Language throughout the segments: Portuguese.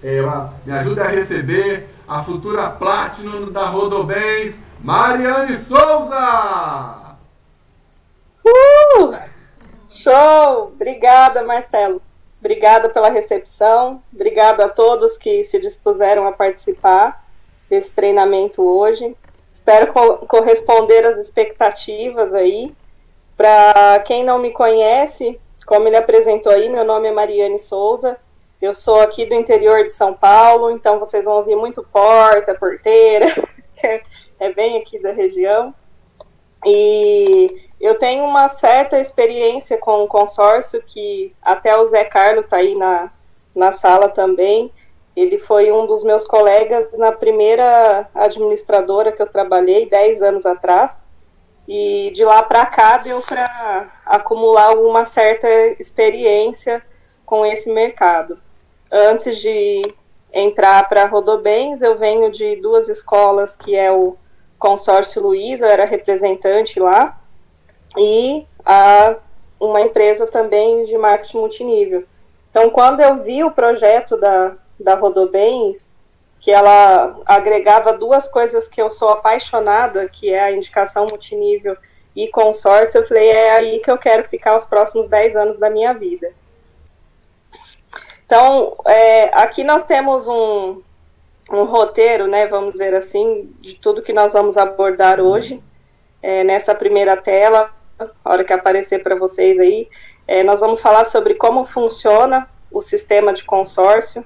Me ajuda a receber a futura Platinum da Rodobens, Mariane Souza! Show! Obrigada, Marcelo. Obrigada pela recepção. Obrigada a todos que se dispuseram a participar desse treinamento hoje. Espero corresponder às expectativas aí. Para quem não me conhece, como ele apresentou aí, meu nome é Mariane Souza. Eu sou aqui do interior de São Paulo, então vocês vão ouvir muito porta, porteira, é bem aqui da região. E eu tenho uma certa experiência com o consórcio, que até o Zé Carlos está aí na sala também. Ele foi um dos meus colegas na primeira administradora que eu trabalhei, 10 anos atrás. E de lá para cá deu para acumular uma certa experiência com esse mercado. Antes de entrar para a Rodobens, eu venho de duas escolas, que é o Consórcio Luiza, eu era representante lá, e uma empresa também de marketing multinível. Então, quando eu vi o projeto da Rodobens, que ela agregava duas coisas que eu sou apaixonada, que é a indicação multinível e consórcio, eu falei, é aí que eu quero ficar os próximos 10 anos da minha vida. Então, aqui nós temos um roteiro, né, vamos dizer assim, de tudo que nós vamos abordar hoje. Nessa primeira tela, a hora que aparecer para vocês aí, nós vamos falar sobre como funciona o sistema de consórcio.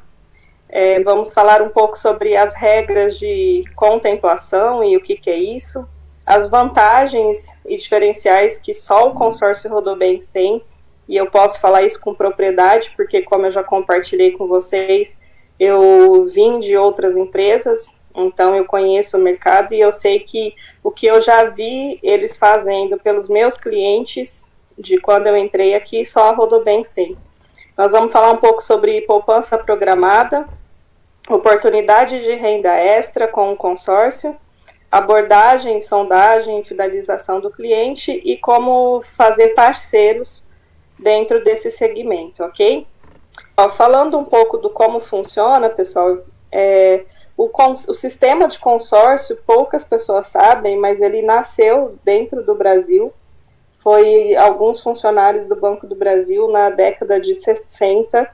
Vamos falar um pouco sobre as regras de contemplação e o que é isso, as vantagens e diferenciais que só o consórcio Rodobens tem, e eu posso falar isso com propriedade, porque como eu já compartilhei com vocês, eu vim de outras empresas, então eu conheço o mercado e eu sei que o que eu já vi eles fazendo pelos meus clientes, de quando eu entrei aqui, só a Rodobens tem. Nós vamos falar um pouco sobre poupança programada, oportunidade de renda extra com o consórcio, abordagem, sondagem e fidelização do cliente e como fazer parceiros dentro desse segmento, ok? Falando um pouco do como funciona, pessoal, o sistema de consórcio, poucas pessoas sabem, mas ele nasceu dentro do Brasil. Foi alguns funcionários do Banco do Brasil, na década de 60,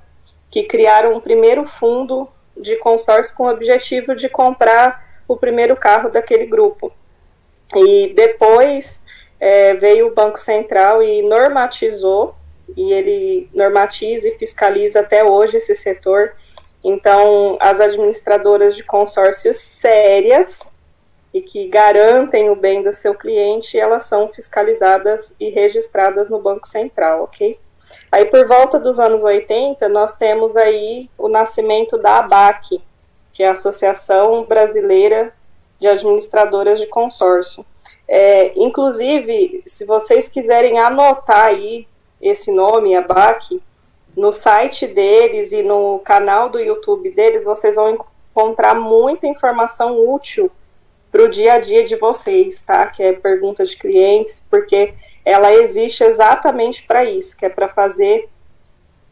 que criaram o primeiro fundo de consórcio com o objetivo de comprar o primeiro carro daquele grupo. E depois veio o Banco Central e normatizou, e ele normatiza e fiscaliza até hoje esse setor. Então, as administradoras de consórcios sérias e que garantem o bem do seu cliente, elas são fiscalizadas e registradas no Banco Central, ok? Aí, por volta dos anos 80, nós temos aí o nascimento da ABAC, que é a Associação Brasileira de Administradoras de Consórcio. Inclusive, se vocês quiserem anotar aí esse nome, ABAC, no site deles e no canal do YouTube deles, vocês vão encontrar muita informação útil para o dia a dia de vocês, tá? Que é pergunta de clientes, porque ela existe exatamente para isso, que é para fazer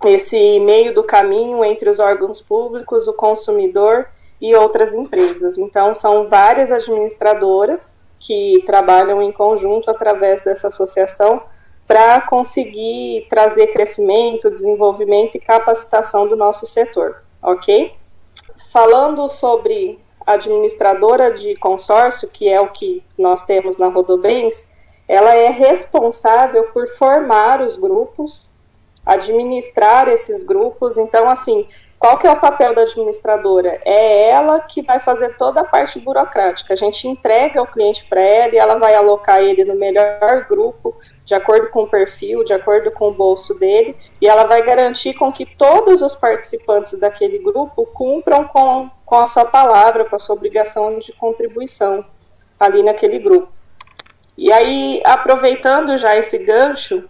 esse meio do caminho entre os órgãos públicos, o consumidor e outras empresas. Então, são várias administradoras que trabalham em conjunto através dessa associação para conseguir trazer crescimento, desenvolvimento e capacitação do nosso setor, ok? Falando sobre administradora de consórcio, que é o que nós temos na Rodobens, ela é responsável por formar os grupos, administrar esses grupos. Então, assim, qual que é o papel da administradora? É ela que vai fazer toda a parte burocrática. A gente entrega o cliente para ela e ela vai alocar ele no melhor grupo, de acordo com o perfil, de acordo com o bolso dele, e ela vai garantir com que todos os participantes daquele grupo cumpram com a sua palavra, com a sua obrigação de contribuição ali naquele grupo. E aí, aproveitando já esse gancho,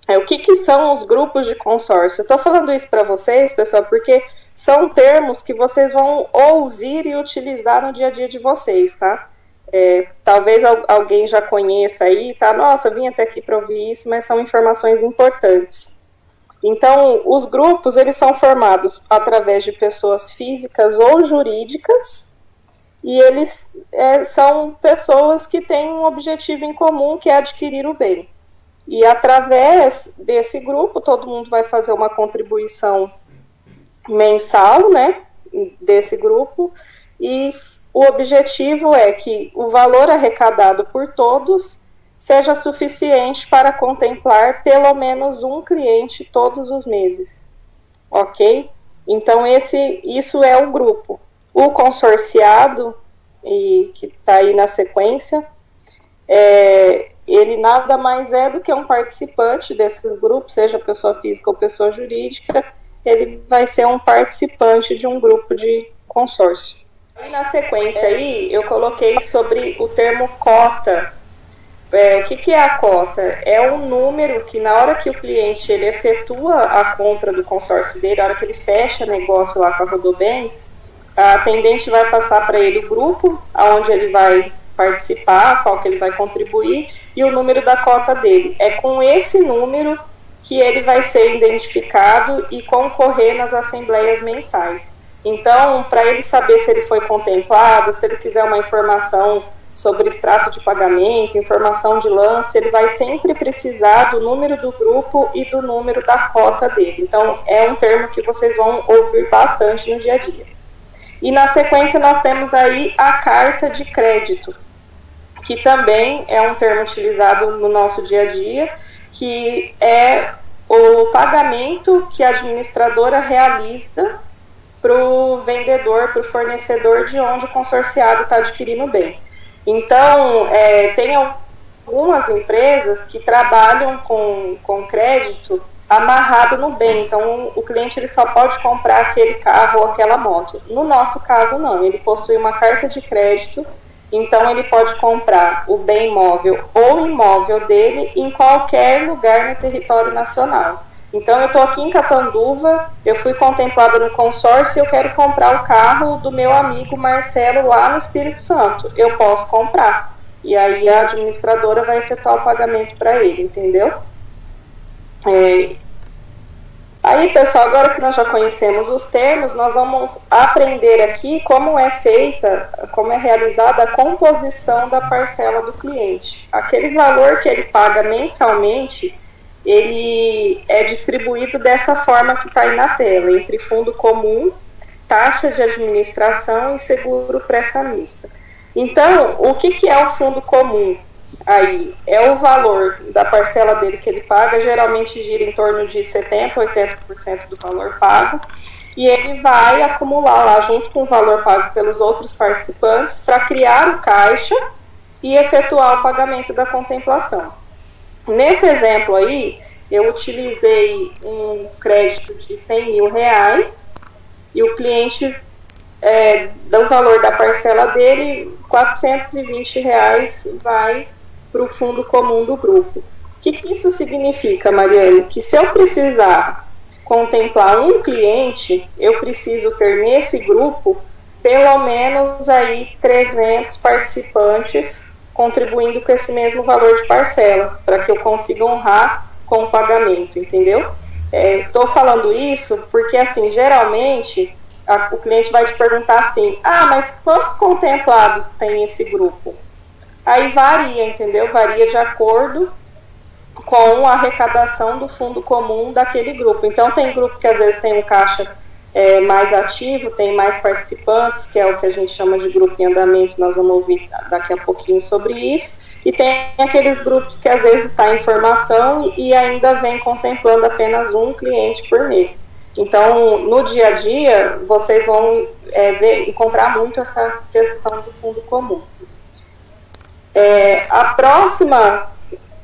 o que são os grupos de consórcio? Eu estou falando isso para vocês, pessoal, porque são termos que vocês vão ouvir e utilizar no dia a dia de vocês, tá? Talvez alguém já conheça aí, tá? Nossa, eu vim até aqui para ouvir isso, mas são informações importantes. Então, os grupos, eles são formados através de pessoas físicas ou jurídicas, e eles são pessoas que têm um objetivo em comum, que é adquirir o bem. E através desse grupo, todo mundo vai fazer uma contribuição mensal, né, desse grupo, e o objetivo é que o valor arrecadado por todos seja suficiente para contemplar pelo menos um cliente todos os meses, ok? Então, isso é o grupo. O consorciado, que está aí na sequência, ele nada mais é do que um participante desses grupos, seja pessoa física ou pessoa jurídica, ele vai ser um participante de um grupo de consórcio. E na sequência aí, eu coloquei sobre o termo cota. O que é a cota? É um número que na hora que o cliente ele efetua a compra do consórcio dele, na hora que ele fecha negócio lá com a Rodobens, a atendente vai passar para ele o grupo, aonde ele vai participar, qual que ele vai contribuir, e o número da cota dele. É com esse número que ele vai ser identificado e concorrer nas assembleias mensais. Então, para ele saber se ele foi contemplado, se ele quiser uma informação sobre extrato de pagamento, informação de lance, ele vai sempre precisar do número do grupo e do número da cota dele. Então, é um termo que vocês vão ouvir bastante no dia a dia. E na sequência nós temos aí a carta de crédito, que também é um termo utilizado no nosso dia a dia, que é o pagamento que a administradora realiza para o vendedor, para o fornecedor de onde o consorciado está adquirindo o bem. Então, tem algumas empresas que trabalham com crédito amarrado no bem. Então, o cliente ele só pode comprar aquele carro ou aquela moto. No nosso caso, não. Ele possui uma carta de crédito, então ele pode comprar o bem móvel ou imóvel dele em qualquer lugar no território nacional. Então, eu estou aqui em Catanduva, eu fui contemplada no consórcio e eu quero comprar o carro do meu amigo Marcelo lá no Espírito Santo. Eu posso comprar. E aí a administradora vai efetuar o pagamento para ele, entendeu? Aí, pessoal, agora que nós já conhecemos os termos, nós vamos aprender aqui como é feita, como é realizada a composição da parcela do cliente. Aquele valor que ele paga mensalmente, ele é distribuído dessa forma que está aí na tela, entre fundo comum, taxa de administração e seguro prestamista. Então, o que é o fundo comum? Aí é o valor da parcela dele que ele paga, geralmente gira em torno de 70% a 80% do valor pago, e ele vai acumular lá junto com o valor pago pelos outros participantes para criar o caixa e efetuar o pagamento da contemplação. Nesse exemplo aí, eu utilizei um crédito de R$100.000 e o cliente do valor da parcela dele, R$420 vai para o fundo comum do grupo. O que isso significa, Mariane? Que se eu precisar contemplar um cliente, eu preciso ter nesse grupo pelo menos aí 300 participantes contribuindo com esse mesmo valor de parcela, para que eu consiga honrar com o pagamento, entendeu? Estou falando isso porque, assim, geralmente o cliente vai te perguntar assim, mas quantos contemplados tem esse grupo? Aí varia, entendeu? Varia de acordo com a arrecadação do fundo comum daquele grupo. Então, tem grupo que às vezes tem um caixa mais ativo, tem mais participantes, que é o que a gente chama de grupo em andamento, nós vamos ouvir daqui a pouquinho sobre isso, e tem aqueles grupos que às vezes está em formação e ainda vem contemplando apenas um cliente por mês. Então, no dia a dia, vocês vão encontrar muito essa questão do fundo comum. A próxima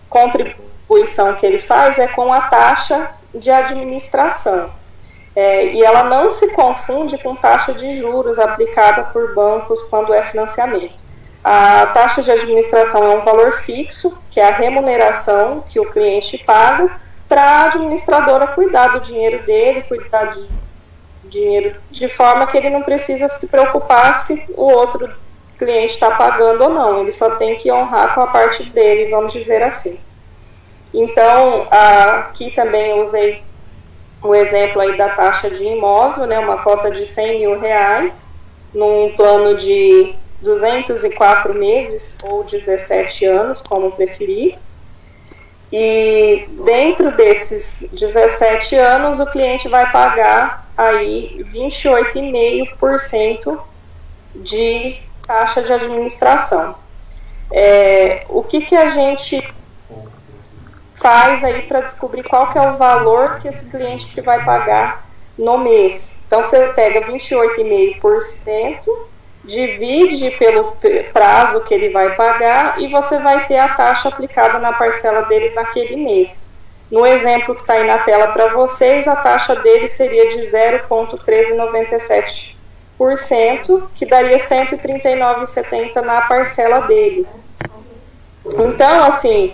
contribuição que ele faz é com a taxa de administração. E ela não se confunde com taxa de juros aplicada por bancos quando é financiamento. A taxa de administração é um valor fixo, que é a remuneração que o cliente paga para a administradora cuidar do dinheiro dele, cuidar do dinheiro de forma que ele não precisa se preocupar se o outro cliente está pagando ou não, ele só tem que honrar com a parte dele, vamos dizer assim. Então, aqui também eu usei o exemplo aí da taxa de imóvel, né, uma cota de R$100.000, num plano de 204 meses ou 17 anos, como preferir. E dentro desses 17 anos, o cliente vai pagar aí 28,5% de taxa de administração. O que a gente faz aí para descobrir qual que é o valor que esse cliente que vai pagar no mês? Então, você pega 28,5%, divide pelo prazo que ele vai pagar e você vai ter a taxa aplicada na parcela dele naquele mês. No exemplo que está aí na tela para vocês, a taxa dele seria de 0,1397%, que daria R$ 139,70 na parcela dele. Então, assim,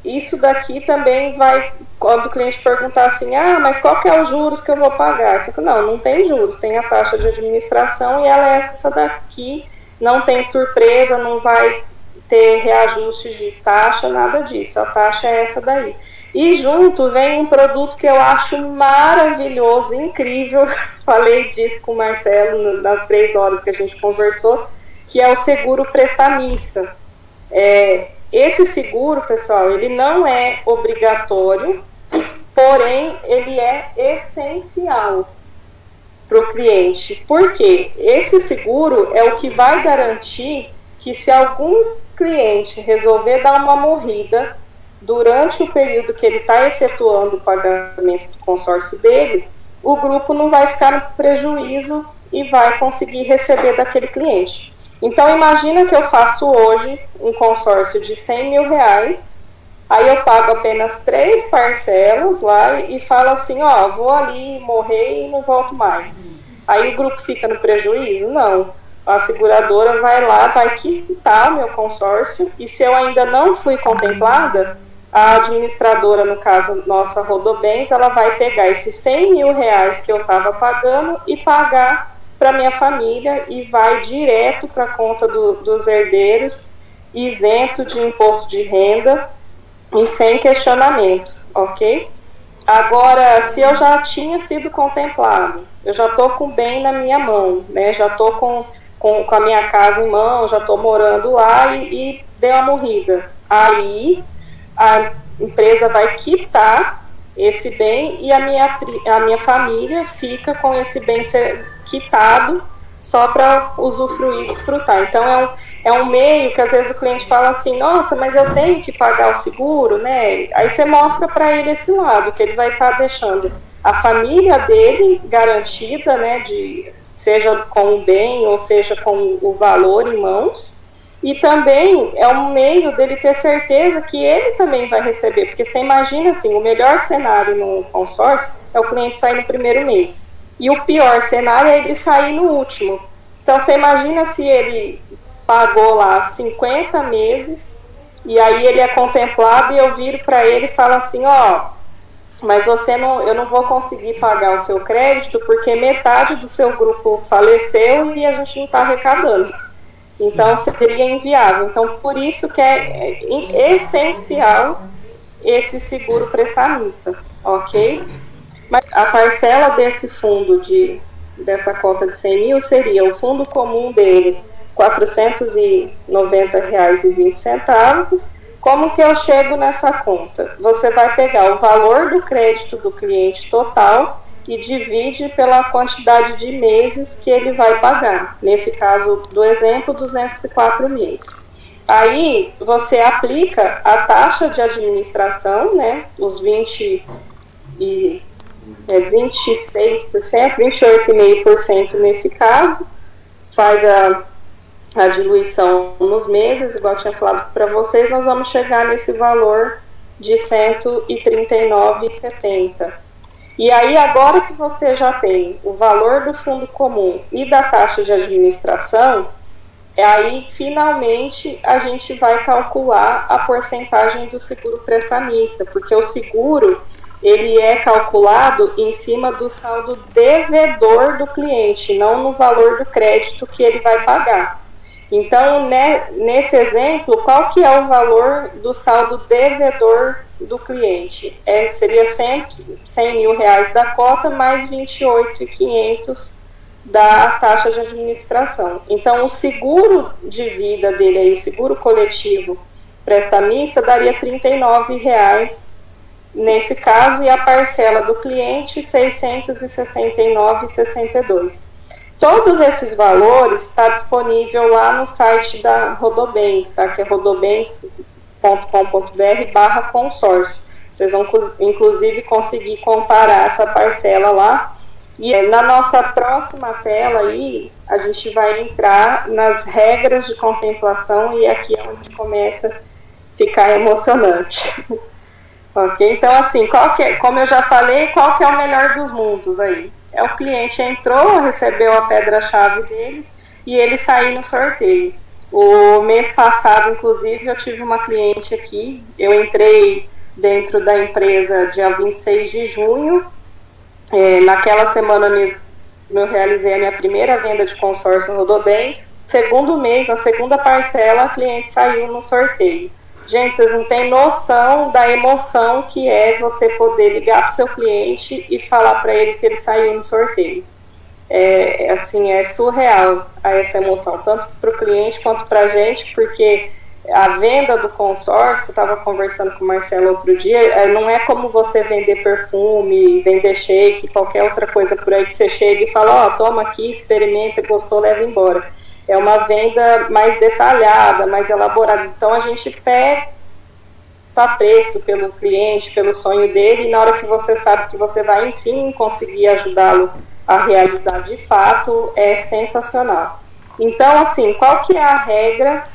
isso daqui também vai, quando o cliente perguntar assim, mas qual que é os juros que eu vou pagar? Você fala, não tem juros, tem a taxa de administração e ela é essa daqui, não tem surpresa, não vai ter reajuste de taxa, nada disso, a taxa é essa daí. E junto vem um produto que eu acho maravilhoso, incrível, falei disso com o Marcelo nas 3 horas que a gente conversou, que é o seguro prestamista. Esse seguro, pessoal, ele não é obrigatório, porém, ele é essencial para o cliente. Por quê? Esse seguro é o que vai garantir que se algum cliente resolver dar uma morrida durante o período que ele está efetuando o pagamento do consórcio dele, o grupo não vai ficar no prejuízo e vai conseguir receber daquele cliente. Então, imagina que eu faço hoje um consórcio de R$100.000, aí eu pago apenas 3 parcelas lá e falo assim, vou ali morrer e não volto mais. Aí o grupo fica no prejuízo? Não. A seguradora vai lá, vai quitar o meu consórcio e se eu ainda não fui contemplada, a administradora, no caso nossa Rodobens, ela vai pegar esses R$100.000 que eu estava pagando e pagar para minha família e vai direto para a conta dos herdeiros, isento de imposto de renda e sem questionamento, ok? Agora, se eu já tinha sido contemplado, eu já estou com o bem na minha mão, né? Já estou com a minha casa em mão, já estou morando lá e deu a morrida. Aí a empresa vai quitar esse bem e a minha família fica com esse bem quitado só para usufruir e desfrutar. Então é um meio que às vezes o cliente fala assim, nossa, mas eu tenho que pagar o seguro, né? Aí você mostra para ele esse lado, que ele vai estar deixando a família dele garantida, né, seja com o bem ou seja com o valor em mãos, e também é um meio dele ter certeza que ele também vai receber, porque você imagina assim, o melhor cenário no consórcio é o cliente sair no primeiro mês, e o pior cenário é ele sair no último. Então você imagina se ele pagou lá 50 meses, e aí ele é contemplado e eu viro para ele e falo assim, mas eu não vou conseguir pagar o seu crédito porque metade do seu grupo faleceu e a gente não está arrecadando. Então, seria inviável. Então, por isso que é essencial esse seguro prestamista, ok? Mas a parcela desse fundo, dessa cota de 100 mil, seria o fundo comum dele, R$ 490,20. Como que eu chego nessa conta? Você vai pegar o valor do crédito do cliente total e divide pela quantidade de meses que ele vai pagar. Nesse caso do exemplo, 204 meses. Aí você aplica a taxa de administração, né, os 26%, 28,5% nesse caso, faz a diluição nos meses, igual eu tinha falado para vocês, nós vamos chegar nesse valor de R$ 139,70. E aí, agora que você já tem o valor do fundo comum e da taxa de administração, aí, finalmente, a gente vai calcular a porcentagem do seguro prestamista, porque o seguro, ele é calculado em cima do saldo devedor do cliente, não no valor do crédito que ele vai pagar. Então, nesse exemplo, qual que é o valor do saldo devedor do cliente seria 100 mil reais da cota, mais 28.500 da taxa de administração. Então, o seguro de vida dele, aí, o seguro coletivo prestamista, daria R$ 39,00 nesse caso, e a parcela do cliente, R$ 669,62. Todos esses valores está disponível lá no site da Rodobens, tá? Que é rodobens.com.br/consórcio. Vocês vão, inclusive, conseguir comparar essa parcela lá. E na nossa próxima tela aí, a gente vai entrar nas regras de contemplação, e aqui é onde começa a ficar emocionante. Ok? Então, assim, como eu já falei, qual que é o melhor dos mundos aí? O cliente entrou, recebeu a pedra-chave dele e ele saiu no sorteio. O mês passado, inclusive, eu tive uma cliente aqui, eu entrei dentro da empresa dia 26 de junho, naquela semana mesmo eu realizei a minha primeira venda de consórcio Rodobens. Segundo mês, na segunda parcela, a cliente saiu no sorteio. Gente, vocês não têm noção da emoção que é você poder ligar para o seu cliente e falar para ele que ele saiu no sorteio. Assim, é surreal essa emoção, tanto para o cliente quanto para a gente, porque a venda do consórcio, eu estava conversando com o Marcelo outro dia, não é como você vender perfume, vender shake, qualquer outra coisa por aí que você chega e fala, toma aqui, experimenta, gostou, leva embora. É uma venda mais detalhada, mais elaborada. Então, a gente pega preço pelo cliente, pelo sonho dele, e na hora que você sabe que você vai, enfim, conseguir ajudá-lo a realizar de fato, é sensacional. Então, assim, qual que é a regra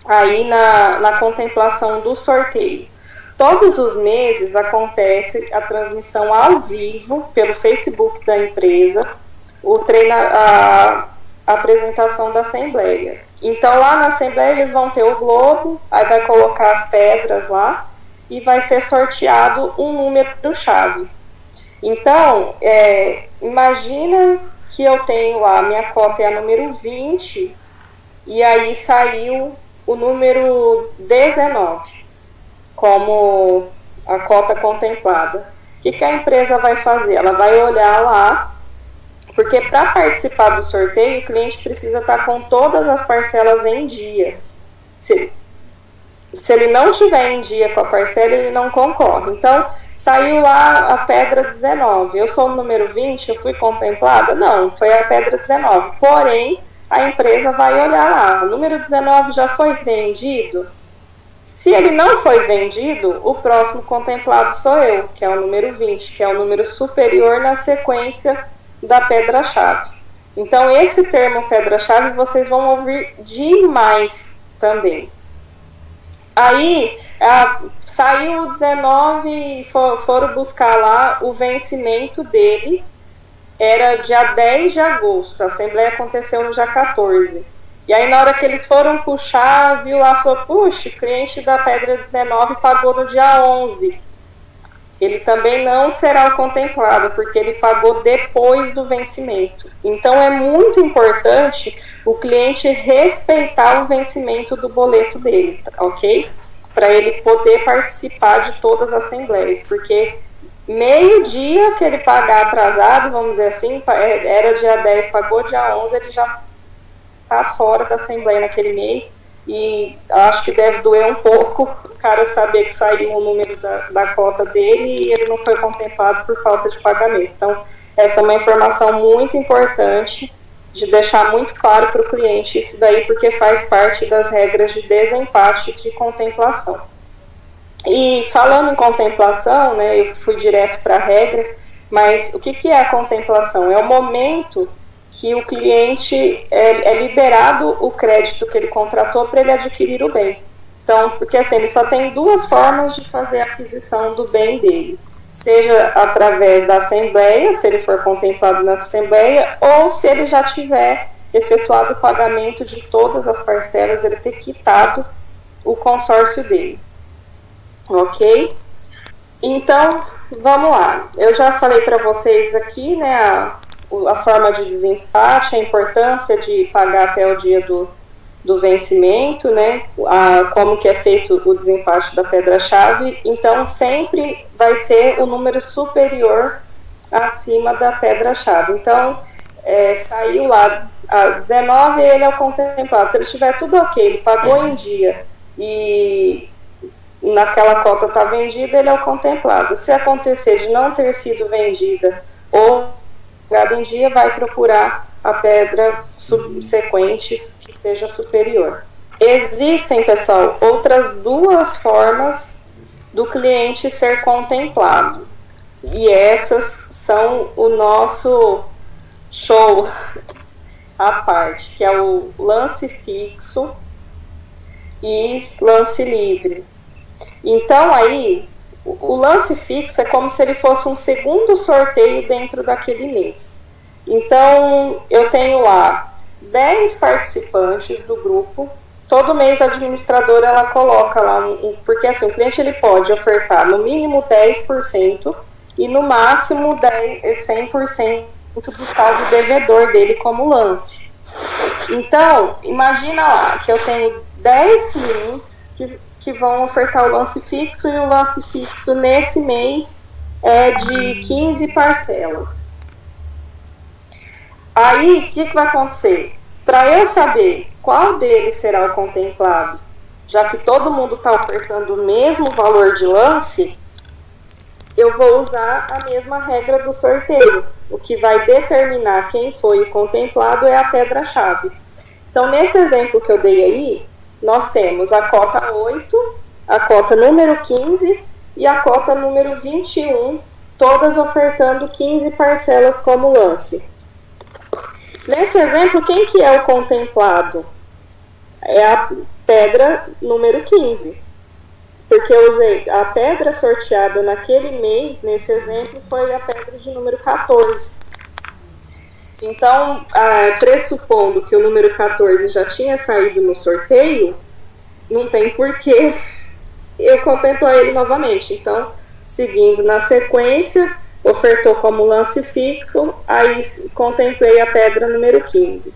aí na contemplação do sorteio? Todos os meses acontece a transmissão ao vivo pelo Facebook da empresa, a apresentação da Assembleia. Então, lá na Assembleia, eles vão ter o globo, aí vai colocar as pedras lá, e vai ser sorteado um número-chave. Então, imagina que eu tenho lá, minha cota é a número 20, e aí saiu o número 19, como a cota contemplada. O que a empresa vai fazer? Ela vai olhar lá, porque para participar do sorteio, o cliente precisa estar com todas as parcelas em dia. Se ele não tiver em dia com a parcela, ele não concorre. Então, saiu lá a pedra 19. Eu sou o número 20, eu fui contemplada? Não, foi a pedra 19. Porém, a empresa vai olhar lá. O número 19 já foi vendido? Se ele não foi vendido, o próximo contemplado sou eu, que é o número 20, que é o número superior na sequência da pedra-chave. Então, esse termo pedra-chave vocês vão ouvir demais também. Aí, saiu o 19 e foram buscar lá o vencimento dele, era dia 10 de agosto, a Assembleia aconteceu no dia 14. E aí, na hora que eles foram puxar, viu lá, falou, puxa, o cliente da pedra 19 pagou no dia 11. Ele também não será contemplado, porque ele pagou depois do vencimento. Então, é muito importante o cliente respeitar o vencimento do boleto dele, ok? Para ele poder participar de todas as assembleias, porque meio-dia que ele pagar atrasado, vamos dizer assim, era dia 10, pagou dia 11, ele já está fora da assembleia naquele mês, e acho que deve doer um pouco o cara saber que saiu o número da cota dele e ele não foi contemplado por falta de pagamento. Então, essa é uma informação muito importante de deixar muito claro para o cliente isso daí, porque faz parte das regras de desempate de contemplação. E falando em contemplação, né, eu fui direto para a regra, mas o que é a contemplação? É o momento que o cliente é liberado o crédito que ele contratou para ele adquirir o bem. Então, porque assim, ele só tem duas formas de fazer a aquisição do bem dele. Seja através da Assembleia, se ele for contemplado na Assembleia, ou se ele já tiver efetuado o pagamento de todas as parcelas, ele ter quitado o consórcio dele. Ok? Então, vamos lá. Eu já falei para vocês aqui, né, a forma de desempate, a importância de pagar até o dia do vencimento, né, como que é feito o desempate da pedra-chave, então sempre vai ser o número superior acima da pedra-chave. Então, saiu lá a 19, ele é o contemplado. Se ele estiver tudo ok, ele pagou em dia e naquela cota está vendida, ele é o contemplado. Se acontecer de não ter sido vendida ou pagada em dia, vai procurar a pedra subsequente que seja superior. Existem, pessoal, outras duas formas do cliente ser contemplado. E essas são o nosso show à parte, que é o lance fixo e lance livre. Então, aí, o lance fixo é como se ele fosse um segundo sorteio dentro daquele mês. Então, eu tenho lá 10 participantes do grupo. Todo mês a administradora ela coloca lá, porque assim, o cliente ele pode ofertar no mínimo 10% e no máximo 100% do saldo devedor dele como lance. Então, imagina lá que eu tenho 10 clientes que vão ofertar o lance fixo, e o lance fixo nesse mês é de 15 parcelas. Aí, o que vai acontecer? Para eu saber qual deles será o contemplado, já que todo mundo está ofertando o mesmo valor de lance, eu vou usar a mesma regra do sorteio. O que vai determinar quem foi o contemplado é a pedra-chave. Então, nesse exemplo que eu dei aí, nós temos a cota 8, a cota número 15 e a cota número 21, todas ofertando 15 parcelas como lance. Nesse exemplo, quem que é o contemplado? É a pedra número 15. Porque eu usei a pedra sorteada naquele mês, nesse exemplo, foi a pedra de número 14. Então, pressupondo que o número 14 já tinha saído no sorteio, não tem porquê eu contemplar ele novamente. Então, seguindo na sequência, ofertou como lance fixo, aí contemplei a pedra número 15.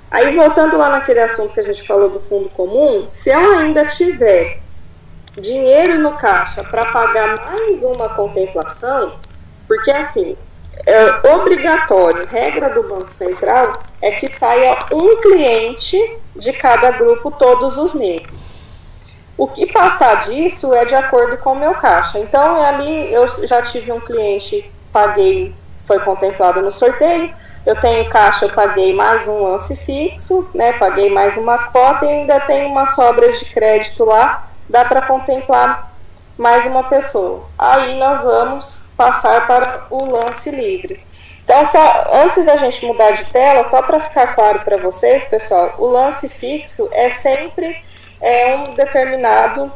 Aí, voltando lá naquele assunto que a gente falou do fundo comum, se eu ainda tiver dinheiro no caixa para pagar mais uma contemplação, porque assim, é obrigatório, regra do Banco Central é que saia um cliente de cada grupo todos os meses. O que passar disso é de acordo com o meu caixa. Então, ali eu já tive um cliente, paguei, foi contemplado no sorteio, eu tenho caixa, eu paguei mais um lance fixo, né, paguei mais uma cota e ainda tem uma sobra de crédito lá, dá para contemplar mais uma pessoa. Aí nós vamos passar para o lance livre. Então, antes da gente mudar de tela, só para ficar claro para vocês, pessoal, o lance fixo é sempre um determinado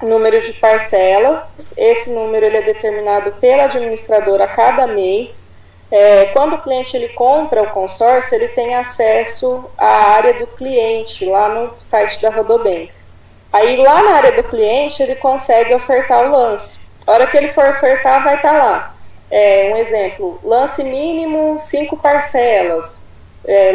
número de parcelas. Esse número ele é determinado pela administradora a cada mês. Quando o cliente ele compra o consórcio, ele tem acesso à área do cliente, lá no site da Rodobens. Aí lá na área do cliente ele consegue ofertar o lance. A hora que ele for ofertar vai estar lá. Um exemplo, lance mínimo 5 parcelas,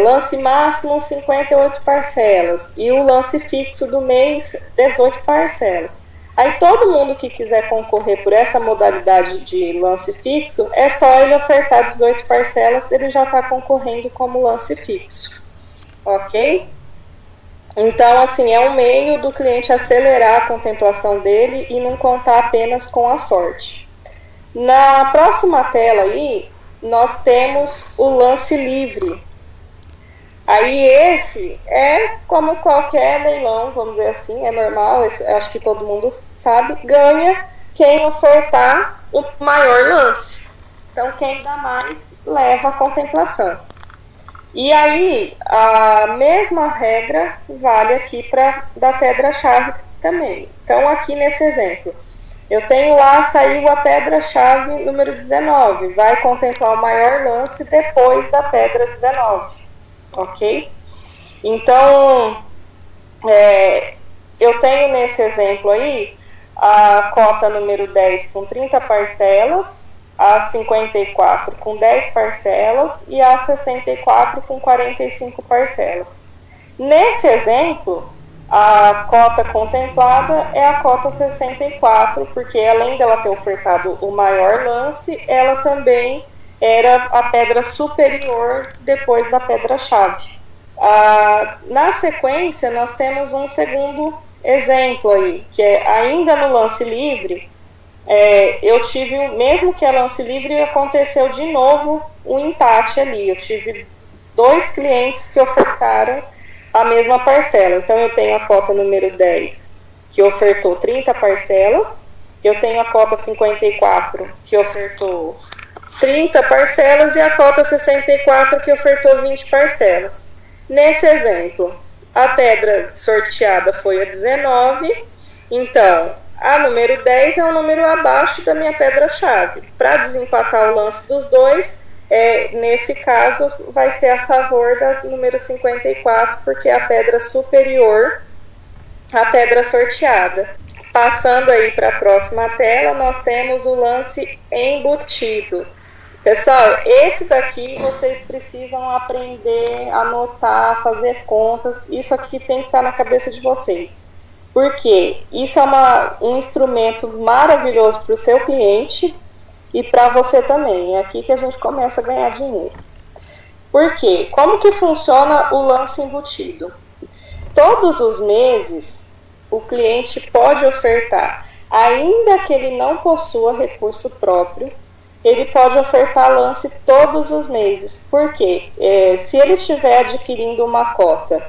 lance máximo 58 parcelas e o lance fixo do mês 18 parcelas. Aí todo mundo que quiser concorrer por essa modalidade de lance fixo, é só ele ofertar 18 parcelas, ele já está concorrendo como lance fixo. Ok? Então, assim, é um meio do cliente acelerar a contemplação dele e não contar apenas com a sorte. Na próxima tela aí, nós temos o lance livre. Aí esse é como qualquer leilão, vamos dizer assim, é normal, acho que todo mundo sabe, ganha quem ofertar o maior lance. Então, quem dá mais, leva a contemplação. E aí, a mesma regra vale aqui para da pedra-chave também. Então, aqui nesse exemplo, eu tenho lá, saiu a pedra-chave número 19, vai contemplar o maior lance depois da pedra 19, ok? Então, eu tenho nesse exemplo aí, a cota número 10 com 30 parcelas, a 54 com 10 parcelas e a 64 com 45 parcelas. Nesse exemplo, a cota contemplada é a cota 64, porque além dela ter ofertado o maior lance, ela também era a pedra superior depois da pedra-chave. Na sequência, nós temos um segundo exemplo aí, que é ainda no lance livre, eu tive, mesmo que é lance livre, aconteceu de novo um empate ali. Eu tive 2 clientes que ofertaram a mesma parcela. Então, eu tenho a cota número 10, que ofertou 30 parcelas. Eu tenho a cota 54, que ofertou 30 parcelas, e a cota 64, que ofertou 20 parcelas. Nesse exemplo, a pedra sorteada foi a 19, então a número 10 é um número abaixo da minha pedra-chave. Para desempatar o lance dos dois, nesse caso, vai ser a favor da número 54, porque é a pedra superior à pedra sorteada. Passando aí para a próxima tela, nós temos o lance embutido. Pessoal, esse daqui vocês precisam aprender, anotar, fazer contas. Isso aqui tem que estar na cabeça de vocês. Porque isso é um instrumento maravilhoso para o seu cliente e para você também. É aqui que a gente começa a ganhar dinheiro. Por quê? Como que funciona o lance embutido? Todos os meses, o cliente pode ofertar, ainda que ele não possua recurso próprio, ele pode ofertar lance todos os meses. Por quê? Se ele estiver adquirindo uma cota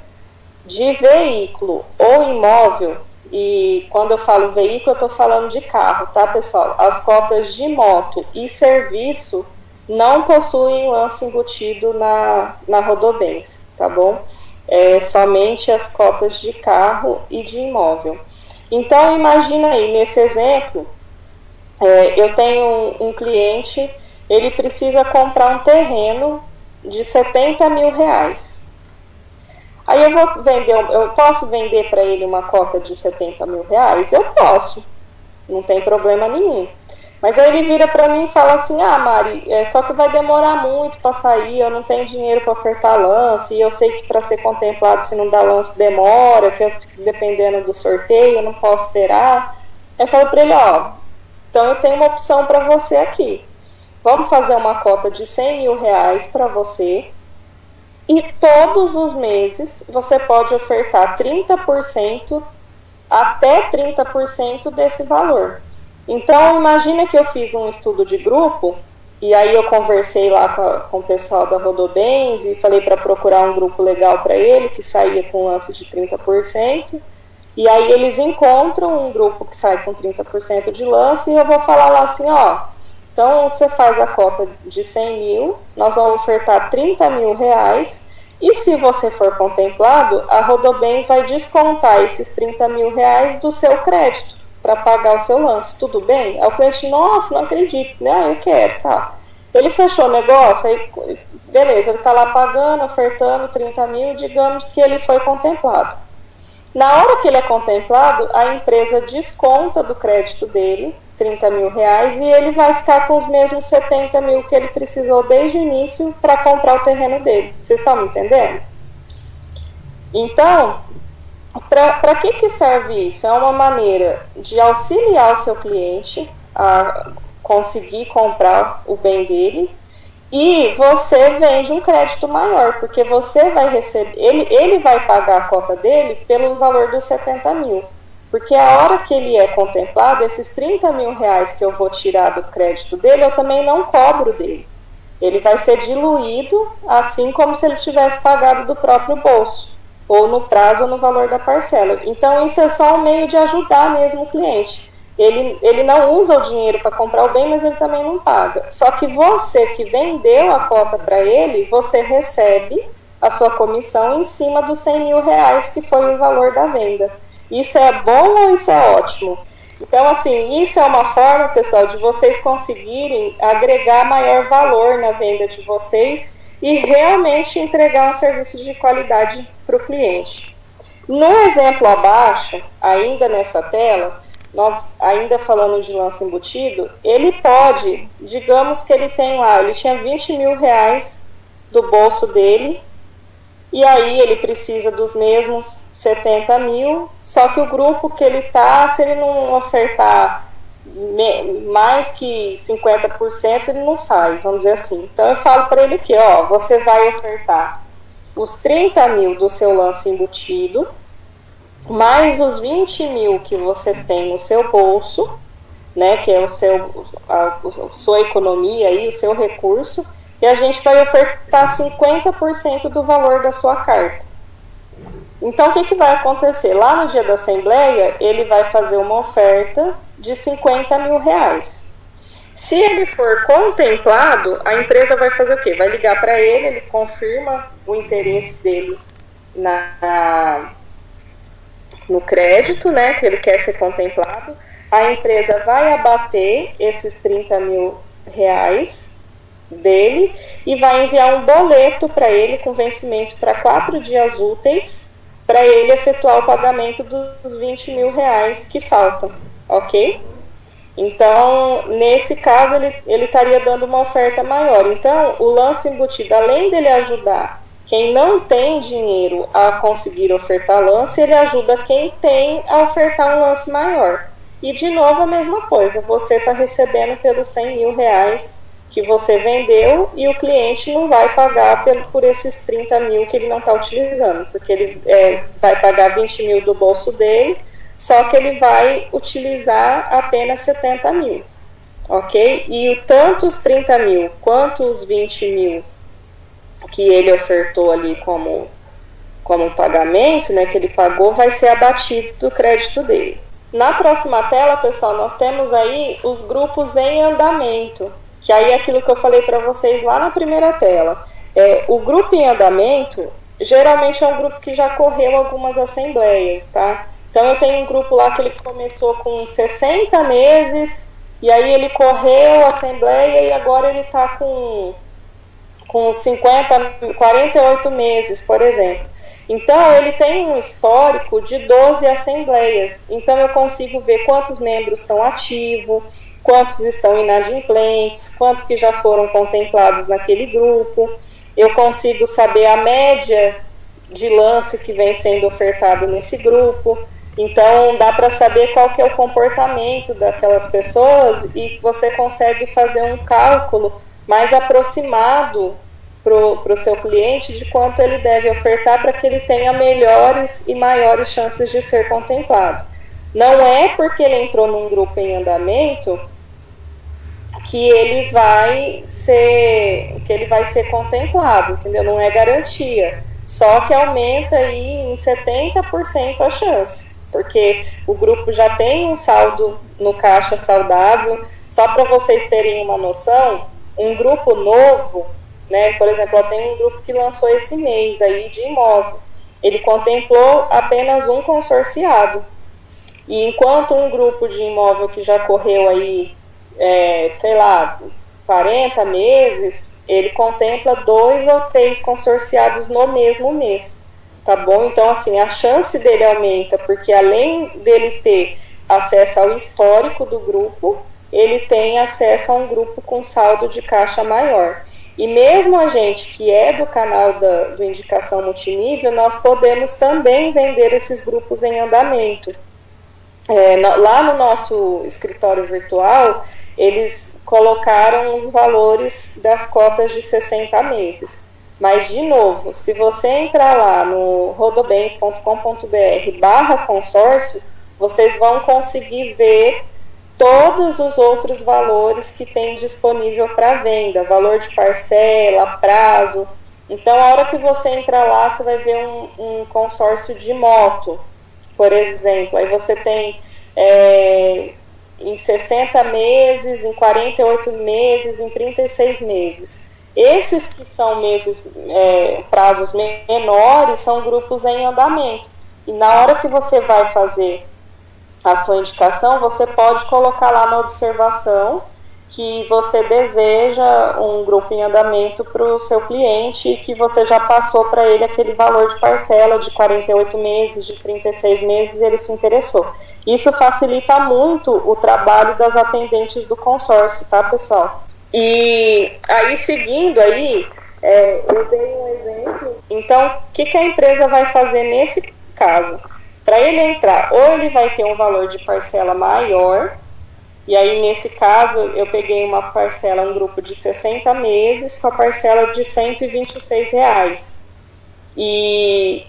de veículo ou imóvel, e quando eu falo veículo, eu estou falando de carro, tá, pessoal? As cotas de moto e serviço não possuem lance embutido na Rodobens, tá bom? Somente as cotas de carro e de imóvel. Então, imagina aí, nesse exemplo, eu tenho um cliente, ele precisa comprar um terreno de 70 mil reais. Aí eu posso vender para ele uma cota de 70 mil reais? Eu posso, não tem problema nenhum. Mas aí ele vira para mim e fala assim: Mari, só que vai demorar muito para sair, eu não tenho dinheiro para ofertar lance, e eu sei que para ser contemplado, se não dá lance, demora, que eu fico dependendo do sorteio, eu não posso esperar. Eu falo para ele: então eu tenho uma opção para você aqui. Vamos fazer uma cota de 100 mil reais para você, e todos os meses você pode ofertar 30%, até 30% desse valor. Então, imagina que eu fiz um estudo de grupo, e aí eu conversei lá com o pessoal da Rodobens e falei para procurar um grupo legal para ele, que saía com um lance de 30%, e aí eles encontram um grupo que sai com 30% de lance, e eu vou falar lá assim: então você faz a cota de 100 mil, nós vamos ofertar 30 mil reais, e se você for contemplado, a Rodobens vai descontar esses 30 mil reais do seu crédito para pagar o seu lance, tudo bem? Aí o cliente: nossa, não acredito, né? Eu quero, tá. Ele fechou o negócio, aí, beleza, ele está lá pagando, ofertando 30 mil, digamos que ele foi contemplado. Na hora que ele é contemplado, a empresa desconta do crédito dele 30 mil reais, e ele vai ficar com os mesmos 70 mil que ele precisou desde o início para comprar o terreno dele. Vocês estão me entendendo? Então, para que serve isso? É uma maneira de auxiliar o seu cliente a conseguir comprar o bem dele, e você vende um crédito maior, porque você vai receber, ele vai pagar a cota dele pelo valor dos 70 mil, porque a hora que ele é contemplado, esses 30 mil reais que eu vou tirar do crédito dele, eu também não cobro dele. Ele vai ser diluído, assim como se ele tivesse pagado do próprio bolso, ou no prazo ou no valor da parcela. Então, isso é só um meio de ajudar mesmo o cliente. Ele não usa o dinheiro para comprar o bem, mas ele também não paga. Só que você que vendeu a cota para ele, você recebe a sua comissão em cima dos 100 mil reais, que foi o valor da venda. Isso é bom ou isso é ótimo? Então, assim, isso é uma forma, pessoal, de vocês conseguirem agregar maior valor na venda de vocês e realmente entregar um serviço de qualidade para o cliente. No exemplo abaixo, ainda nessa tela, nós ainda falando de lance embutido, ele pode, digamos que ele tem lá, ele tinha 20 mil reais do bolso dele, e aí ele precisa dos mesmos 70 mil, só que o grupo que ele está, se ele não ofertar mais que 50%, ele não sai, vamos dizer assim. Então eu falo para ele que, ó, você vai ofertar os 30 mil do seu lance embutido, mais os 20 mil que você tem no seu bolso, né, que é a sua economia aí, o seu recurso, e a gente vai ofertar 50% do valor da sua carta. Então, o que vai acontecer? Lá no dia da assembleia, ele vai fazer uma oferta de 50 mil reais. Se ele for contemplado, a empresa vai fazer o quê? Vai ligar para ele confirma o interesse dele no crédito, né, que ele quer ser contemplado. A empresa vai abater esses 30 mil reais dele e vai enviar um boleto para ele com vencimento para 4 dias úteis para ele efetuar o pagamento dos 20 mil reais que faltam, ok? Então, nesse caso, ele estaria dando uma oferta maior. Então, o lance embutido, além dele ajudar quem não tem dinheiro a conseguir ofertar lance, ele ajuda quem tem a ofertar um lance maior. E, de novo, a mesma coisa, você está recebendo pelos 100 mil reais que você vendeu e o cliente não vai pagar por esses 30 mil que ele não está utilizando, porque ele vai pagar 20 mil do bolso dele, só que ele vai utilizar apenas 70 mil, ok? E tanto os 30 mil quanto os 20 mil que ele ofertou ali como pagamento, né, que ele pagou, vai ser abatido do crédito dele. Na próxima tela, pessoal, nós temos aí os grupos em andamento, que aí é aquilo que eu falei para vocês lá na primeira tela. O grupo em andamento, geralmente é um grupo que já correu algumas assembleias, tá? Então eu tenho um grupo lá que ele começou com 60 meses, e aí ele correu a assembleia e agora ele está com 48 meses, por exemplo. Então ele tem um histórico de 12 assembleias, então eu consigo ver quantos membros estão ativos, quantos estão inadimplentes, quantos que já foram contemplados naquele grupo. Eu consigo saber a média de lance que vem sendo ofertado nesse grupo. Então dá para saber qual que é o comportamento daquelas pessoas e você consegue fazer um cálculo mais aproximado para o seu cliente de quanto ele deve ofertar para que ele tenha melhores e maiores chances de ser contemplado. Não é porque ele entrou num grupo em andamento que ele vai ser contemplado, entendeu? Não é garantia, só que aumenta aí em 70% a chance, porque o grupo já tem um saldo no caixa saudável. Só para vocês terem uma noção, um grupo novo, né, por exemplo, eu tenho um grupo que lançou esse mês aí de imóvel, ele contemplou apenas um consorciado, e enquanto um grupo de imóvel que já correu aí 40 meses, ele contempla 2 ou 3 consorciados no mesmo mês, tá bom? Então, assim, a chance dele aumenta, porque além dele ter acesso ao histórico do grupo, ele tem acesso a um grupo com saldo de caixa maior. E mesmo a gente que é do canal do Indicação Multinível, nós podemos também vender esses grupos em andamento. Lá no nosso escritório virtual, eles colocaram os valores das cotas de 60 meses. Mas, de novo, se você entrar lá no rodobens.com.br/consórcio, vocês vão conseguir ver todos os outros valores que tem disponível para venda, valor de parcela, prazo. Então, a hora que você entrar lá, você vai ver um consórcio de moto, por exemplo. Aí você tem em 60 meses, em 48 meses, em 36 meses. Esses que são prazos menores, são grupos em andamento. E na hora que você vai fazer a sua indicação, você pode colocar lá na observação que você deseja um grupo em andamento para o seu cliente e que você já passou para ele aquele valor de parcela de 48 meses, de 36 meses, ele se interessou. Isso facilita muito o trabalho das atendentes do consórcio, tá, pessoal? E aí, seguindo aí, eu dei um exemplo grupo. Então, o que a empresa vai fazer nesse caso? Para ele entrar, ou ele vai ter um valor de parcela maior, e aí nesse caso eu peguei uma parcela, um grupo de 60 meses com a parcela de R$126. E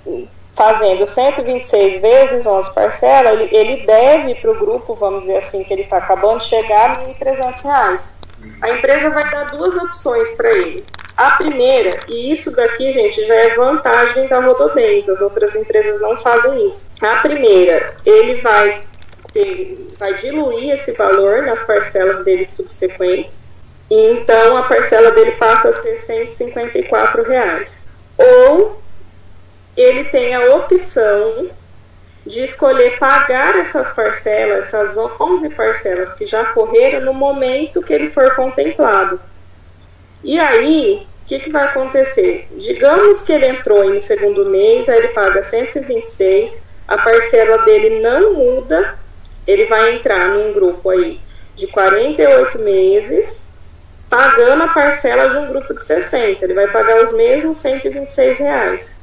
fazendo 126 vezes 11 parcelas, ele deve para o grupo, vamos dizer assim, que ele está acabando de chegar, R$1.300. A empresa vai dar duas opções para ele. A primeira, e isso daqui, gente, já é vantagem da Rodobens, as outras empresas não fazem isso. A primeira, ele vai diluir esse valor nas parcelas dele subsequentes, e então a parcela dele passa a ser R$154. Ou ele tem a opção de escolher pagar essas parcelas, essas 11 parcelas que já correram no momento que ele for contemplado. E aí, o que vai acontecer? Digamos que ele entrou no segundo mês, aí ele paga 126, a parcela dele não muda, ele vai entrar num grupo aí de 48 meses, pagando a parcela de um grupo de 60, ele vai pagar os mesmos R$126.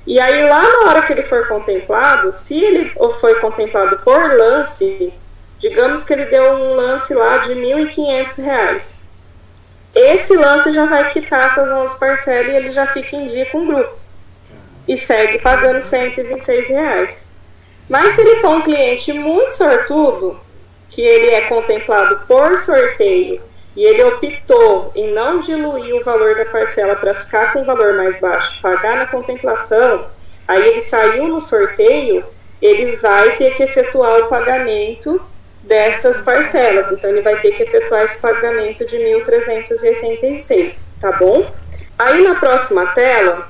E aí, lá na hora que ele for contemplado, se ele foi contemplado por lance, digamos que ele deu um lance lá de R$1.500. Esse lance já vai quitar essas 11 parcelas e ele já fica em dia com o grupo. E segue pagando R$126. Mas se ele for um cliente muito sortudo, que ele é contemplado por sorteio, e ele optou em não diluir o valor da parcela para ficar com o valor mais baixo, pagar na contemplação, aí ele saiu no sorteio, ele vai ter que efetuar o pagamento dessas parcelas. Então, ele vai ter que efetuar esse pagamento de R$1.386, tá bom? Aí, na próxima tela,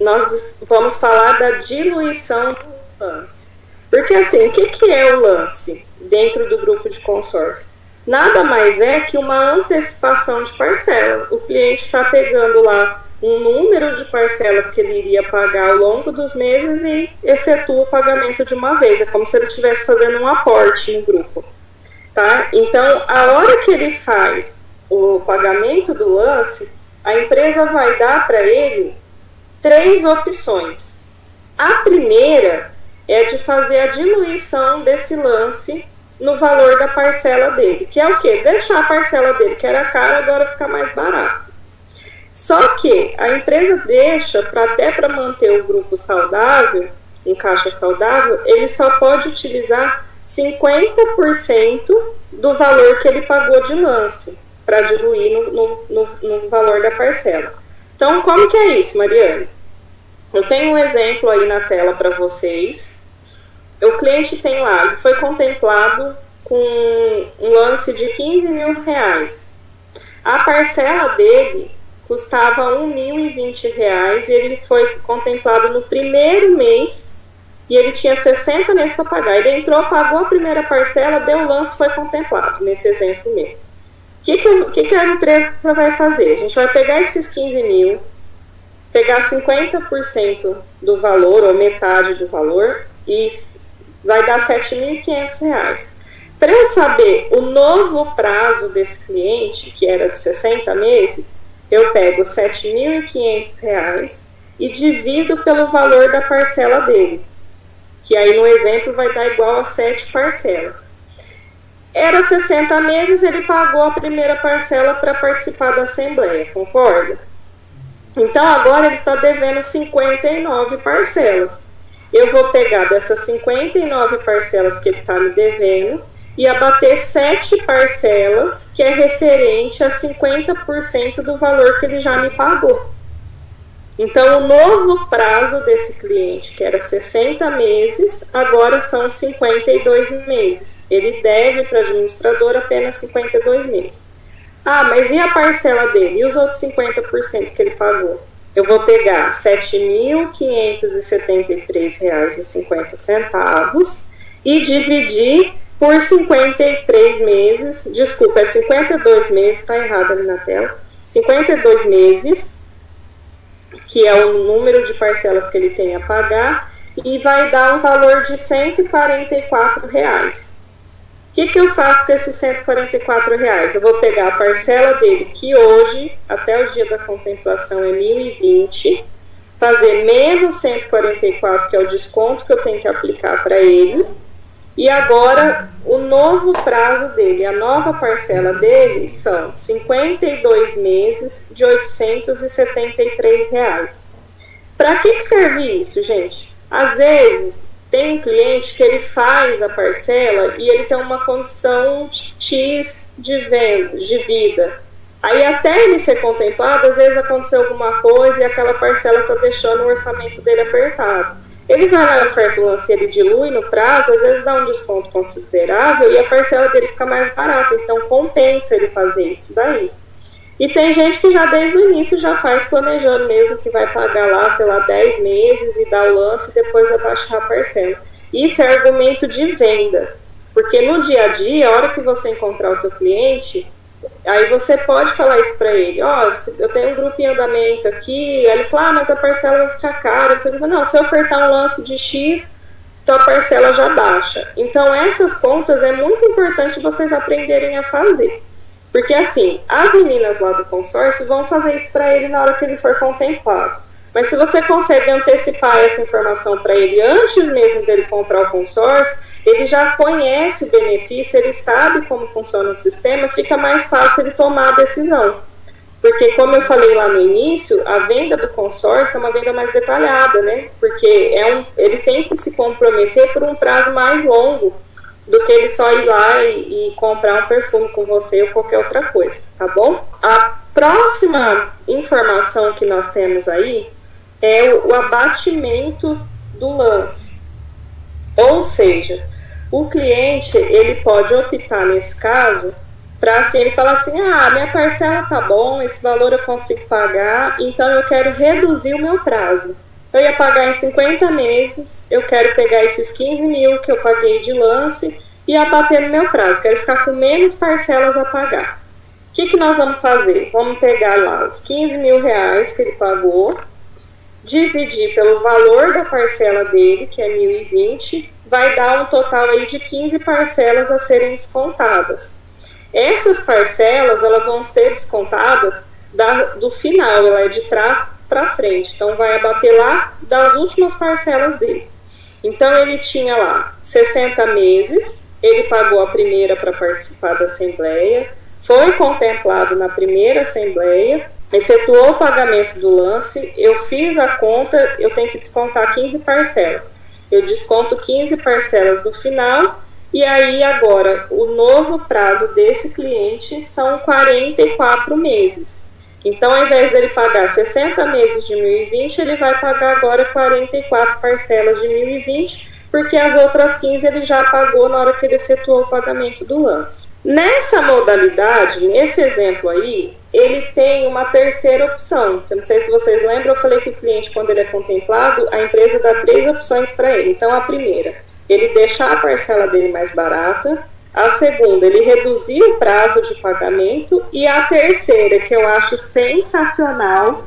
nós vamos falar da diluição do lance. Porque, assim, o que é o lance dentro do grupo de consórcio? Nada mais é que uma antecipação de parcela. O cliente está pegando lá um número de parcelas que ele iria pagar ao longo dos meses e efetua o pagamento de uma vez. É como se ele estivesse fazendo um aporte no grupo, tá? Então, a hora que ele faz o pagamento do lance, a empresa vai dar para ele 3 opções. A primeira é de fazer a diluição desse lance no valor da parcela dele, que é o quê? Deixar a parcela dele, que era cara, agora fica mais barato. Só que a empresa deixa, até para manter o grupo saudável, em caixa saudável, ele só pode utilizar 50% do valor que ele pagou de lance, para diluir no valor da parcela. Então, como que é isso, Mariane? Eu tenho um exemplo aí na tela para vocês. O cliente tem lá, foi contemplado com um lance de R$15.000. A parcela dele custava R$1.020 e ele foi contemplado no primeiro mês e ele tinha 60 meses para pagar. Ele entrou, pagou a primeira parcela, deu o lance, foi contemplado, nesse exemplo mesmo. O que a empresa vai fazer? A gente vai pegar esses 15 mil, pegar 50% do valor, ou metade do valor, e vai dar R$7.500. Para eu saber o novo prazo desse cliente, que era de 60 meses, eu pego R$7.500 e divido pelo valor da parcela dele, que aí no exemplo vai dar igual a 7 parcelas. Era 60 meses, ele pagou a primeira parcela para participar da assembleia, concorda? Então agora ele está devendo 59 parcelas. Eu vou pegar dessas 59 parcelas que ele está me devendo e abater 7 parcelas, que é referente a 50% do valor que ele já me pagou. Então, o novo prazo desse cliente, que era 60 meses, agora são 52 meses. Ele deve para a administradora apenas 52 meses. Ah, mas e a parcela dele? E os outros 50% que ele pagou? Eu vou pegar R$ 7.573,50 e dividir por 53 meses, desculpa, é 52 meses, está errado ali na tela, 52 meses, que é o número de parcelas que ele tem a pagar, e vai dar um valor de R$ 144. O que eu faço com esses R$ 144? Eu vou pegar a parcela dele, que hoje, até o dia da contemplação, é 1.020, fazer menos 144, que é o desconto que eu tenho que aplicar para ele. E agora, o novo prazo dele, a nova parcela dele são 52 meses de R$ 873. Para que serve isso, gente? Às vezes, tem um cliente que ele faz a parcela e ele tem uma condição X de venda, de vida. Aí, até ele ser contemplado, às vezes aconteceu alguma coisa e aquela parcela está deixando o orçamento dele apertado. Ele vai lá na oferta do lance, ele dilui no prazo, às vezes dá um desconto considerável e a parcela dele fica mais barata, então compensa ele fazer isso daí. E tem gente que já desde o início já faz planejando mesmo que vai pagar lá, sei lá, 10 meses e dar o lance e depois abaixar a parcela. Isso é argumento de venda, porque no dia a dia, a hora que você encontrar o teu cliente, aí você pode falar isso para ele, eu tenho um grupo em andamento aqui, aí ele fala, mas a parcela vai ficar cara, não, se eu apertar um lance de X, então a parcela já baixa. Então essas contas é muito importante vocês aprenderem a fazer, porque assim, as meninas lá do consórcio vão fazer isso para ele na hora que ele for contemplado, mas se você consegue antecipar essa informação para ele antes mesmo dele comprar o consórcio, ele já conhece o benefício, ele sabe como funciona o sistema, fica mais fácil ele tomar a decisão. Porque, como eu falei lá no início, a venda do consórcio é uma venda mais detalhada, né? Porque ele tem que se comprometer por um prazo mais longo do que ele só ir lá e comprar um perfume com você ou qualquer outra coisa, tá bom? A próxima informação que nós temos aí é o abatimento do lance. Ou seja, o cliente, ele pode optar nesse caso, para assim, ele falar assim, minha parcela tá bom, esse valor eu consigo pagar, então eu quero reduzir o meu prazo. Eu ia pagar em 50 meses, eu quero pegar esses 15 mil que eu paguei de lance e abater no meu prazo, quero ficar com menos parcelas a pagar. O que nós vamos fazer? Vamos pegar lá os 15 mil reais que ele pagou, dividir pelo valor da parcela dele, que é 1.020, vai dar um total aí de 15 parcelas a serem descontadas. Essas parcelas, elas vão ser descontadas do final, ela é de trás para frente, então vai abater lá das últimas parcelas dele. Então ele tinha lá 60 meses, ele pagou a primeira para participar da assembleia, foi contemplado na primeira assembleia, efetuou o pagamento do lance, eu fiz a conta, eu tenho que descontar 15 parcelas. Eu desconto 15 parcelas do final, e aí agora o novo prazo desse cliente são 44 meses. Então, ao invés dele pagar 60 meses de 1.020, ele vai pagar agora 44 parcelas de 1.020, porque as outras 15 ele já pagou na hora que ele efetuou o pagamento do lance. Nessa modalidade, nesse exemplo aí, ele tem uma terceira opção. Eu não sei se vocês lembram, eu falei que o cliente, quando ele é contemplado, a empresa dá 3 opções para ele. Então, a primeira, ele deixar a parcela dele mais barata. A segunda, ele reduzir o prazo de pagamento. E a terceira, que eu acho sensacional,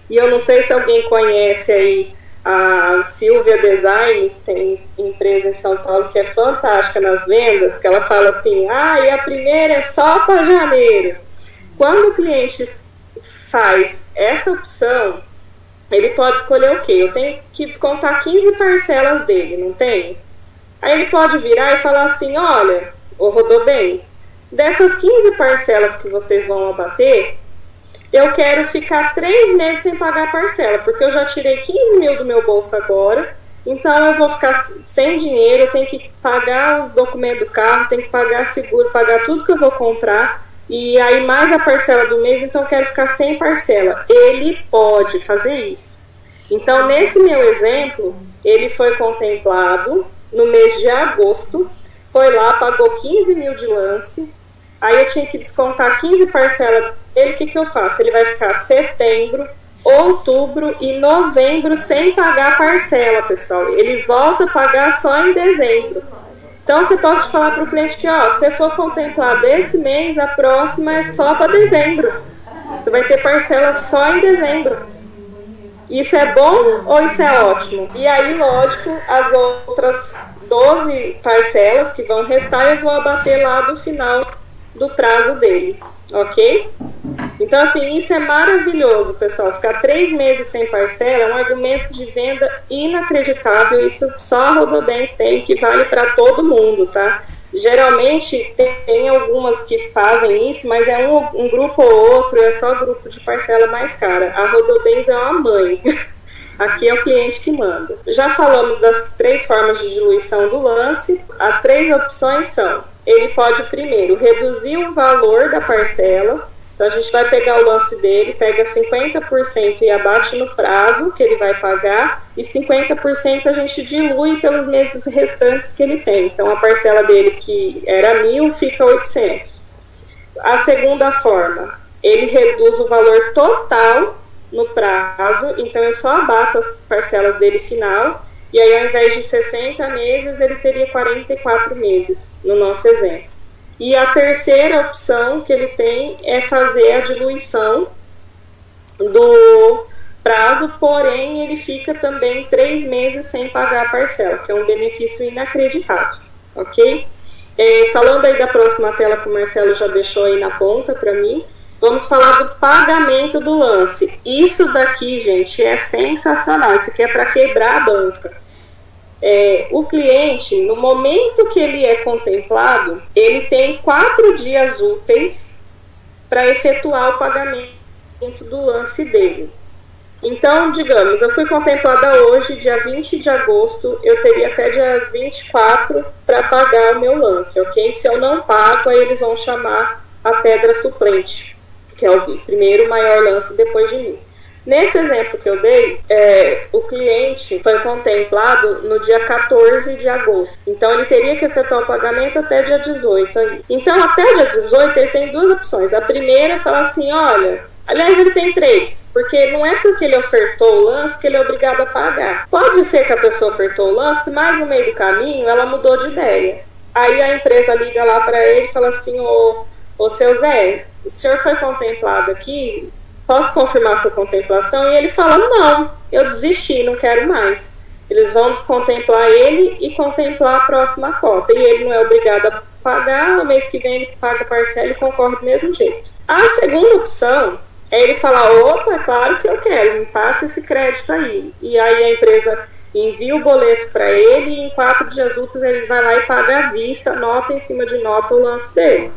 e eu não sei se alguém conhece aí a Silvia Design, tem empresa em São Paulo que é fantástica nas vendas, que ela fala assim, e a primeira é só para janeiro. Quando o cliente faz essa opção, ele pode escolher o quê? Eu tenho que descontar 15 parcelas dele, não tem? Aí ele pode virar e falar assim, olha, ô Rodobens, dessas 15 parcelas que vocês vão abater, eu quero ficar 3 meses sem pagar a parcela, porque eu já tirei 15 mil do meu bolso agora, então eu vou ficar sem dinheiro, eu tenho que pagar os documentos do carro, tenho que pagar seguro, pagar tudo que eu vou comprar, e aí mais a parcela do mês, então eu quero ficar sem parcela. Ele pode fazer isso. Então, nesse meu exemplo, ele foi contemplado no mês de agosto, foi lá, pagou 15 mil de lance, aí eu tinha que descontar 15 parcelas dele. O que eu faço? Ele vai ficar setembro, outubro e novembro sem pagar a parcela, pessoal. Ele volta a pagar só em dezembro. Então, você pode falar para o cliente que, se for contemplado esse mês, a próxima é só para dezembro. Você vai ter parcela só em dezembro. Isso é bom ou isso é ótimo? E aí, lógico, as outras 12 parcelas que vão restar, eu vou abater lá do final do prazo dele, ok? Então, assim, isso é maravilhoso, pessoal. Ficar 3 meses sem parcela é um argumento de venda inacreditável. Isso só a Rodobens tem, que vale para todo mundo, tá? Geralmente tem algumas que fazem isso, mas é um grupo ou outro, é só grupo de parcela mais cara. A Rodobens é uma mãe. Aqui é o cliente que manda. Já falamos das 3 formas de diluição do lance. As 3 opções são: ele pode primeiro reduzir o valor da parcela. Então a gente vai pegar o lance dele, pega 50% e abate no prazo que ele vai pagar, e 50% a gente dilui pelos meses restantes que ele tem. Então a parcela dele, que era 1.000, fica 800. A segunda forma, ele reduz o valor total no prazo, então eu só abato as parcelas dele final, e aí ao invés de 60 meses, ele teria 44 meses, no nosso exemplo. E a terceira opção que ele tem é fazer a diluição do prazo, porém ele fica também 3 meses sem pagar a parcela, que é um benefício inacreditável, ok? Falando aí da próxima tela que o Marcelo já deixou aí na ponta para mim, vamos falar do pagamento do lance. Isso daqui, gente, é sensacional. Isso aqui é para quebrar a banca. O cliente, no momento que ele é contemplado, ele tem 4 dias úteis para efetuar o pagamento do lance dele. Então, digamos, eu fui contemplada hoje, dia 20 de agosto, eu teria até dia 24 para pagar o meu lance, ok? Se eu não pago, aí eles vão chamar a pedra suplente, que é o primeiro maior lance depois de mim. Nesse exemplo que eu dei, o cliente foi contemplado no dia 14 de agosto. Então, ele teria que efetuar o pagamento até dia 18. Aí. Então, até dia 18, ele tem 2 opções. A primeira é falar assim, olha... Aliás, ele tem 3, porque não é porque ele ofertou o lance que ele é obrigado a pagar. Pode ser que a pessoa ofertou o lance, mas no meio do caminho ela mudou de ideia. Aí a empresa liga lá para ele e fala assim, ô seu Zé, o senhor foi contemplado aqui... Posso confirmar sua contemplação? E ele fala, não, eu desisti, não quero mais. Eles vão descontemplar ele e contemplar a próxima cota. E ele não é obrigado a pagar, no mês que vem ele paga a parcela e concorre do mesmo jeito. A segunda opção é ele falar, opa, é claro que eu quero, me passa esse crédito aí. E aí a empresa envia o boleto para ele e em 4 dias úteis ele vai lá e paga à vista, nota em cima de nota, o lance dele.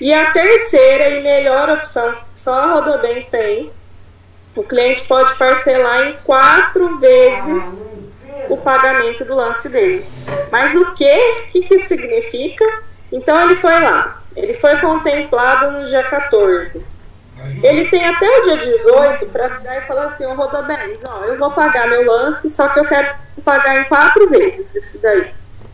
E a terceira e melhor opção, só a Rodobens tem, o cliente pode parcelar em 4 vezes o pagamento do lance dele. Mas o que isso significa? Então ele foi lá, ele foi contemplado no dia 14. Ele tem até o dia 18 para virar e falar assim, ô Rodobens, eu vou pagar meu lance, só que eu quero pagar em 4 vezes isso daí.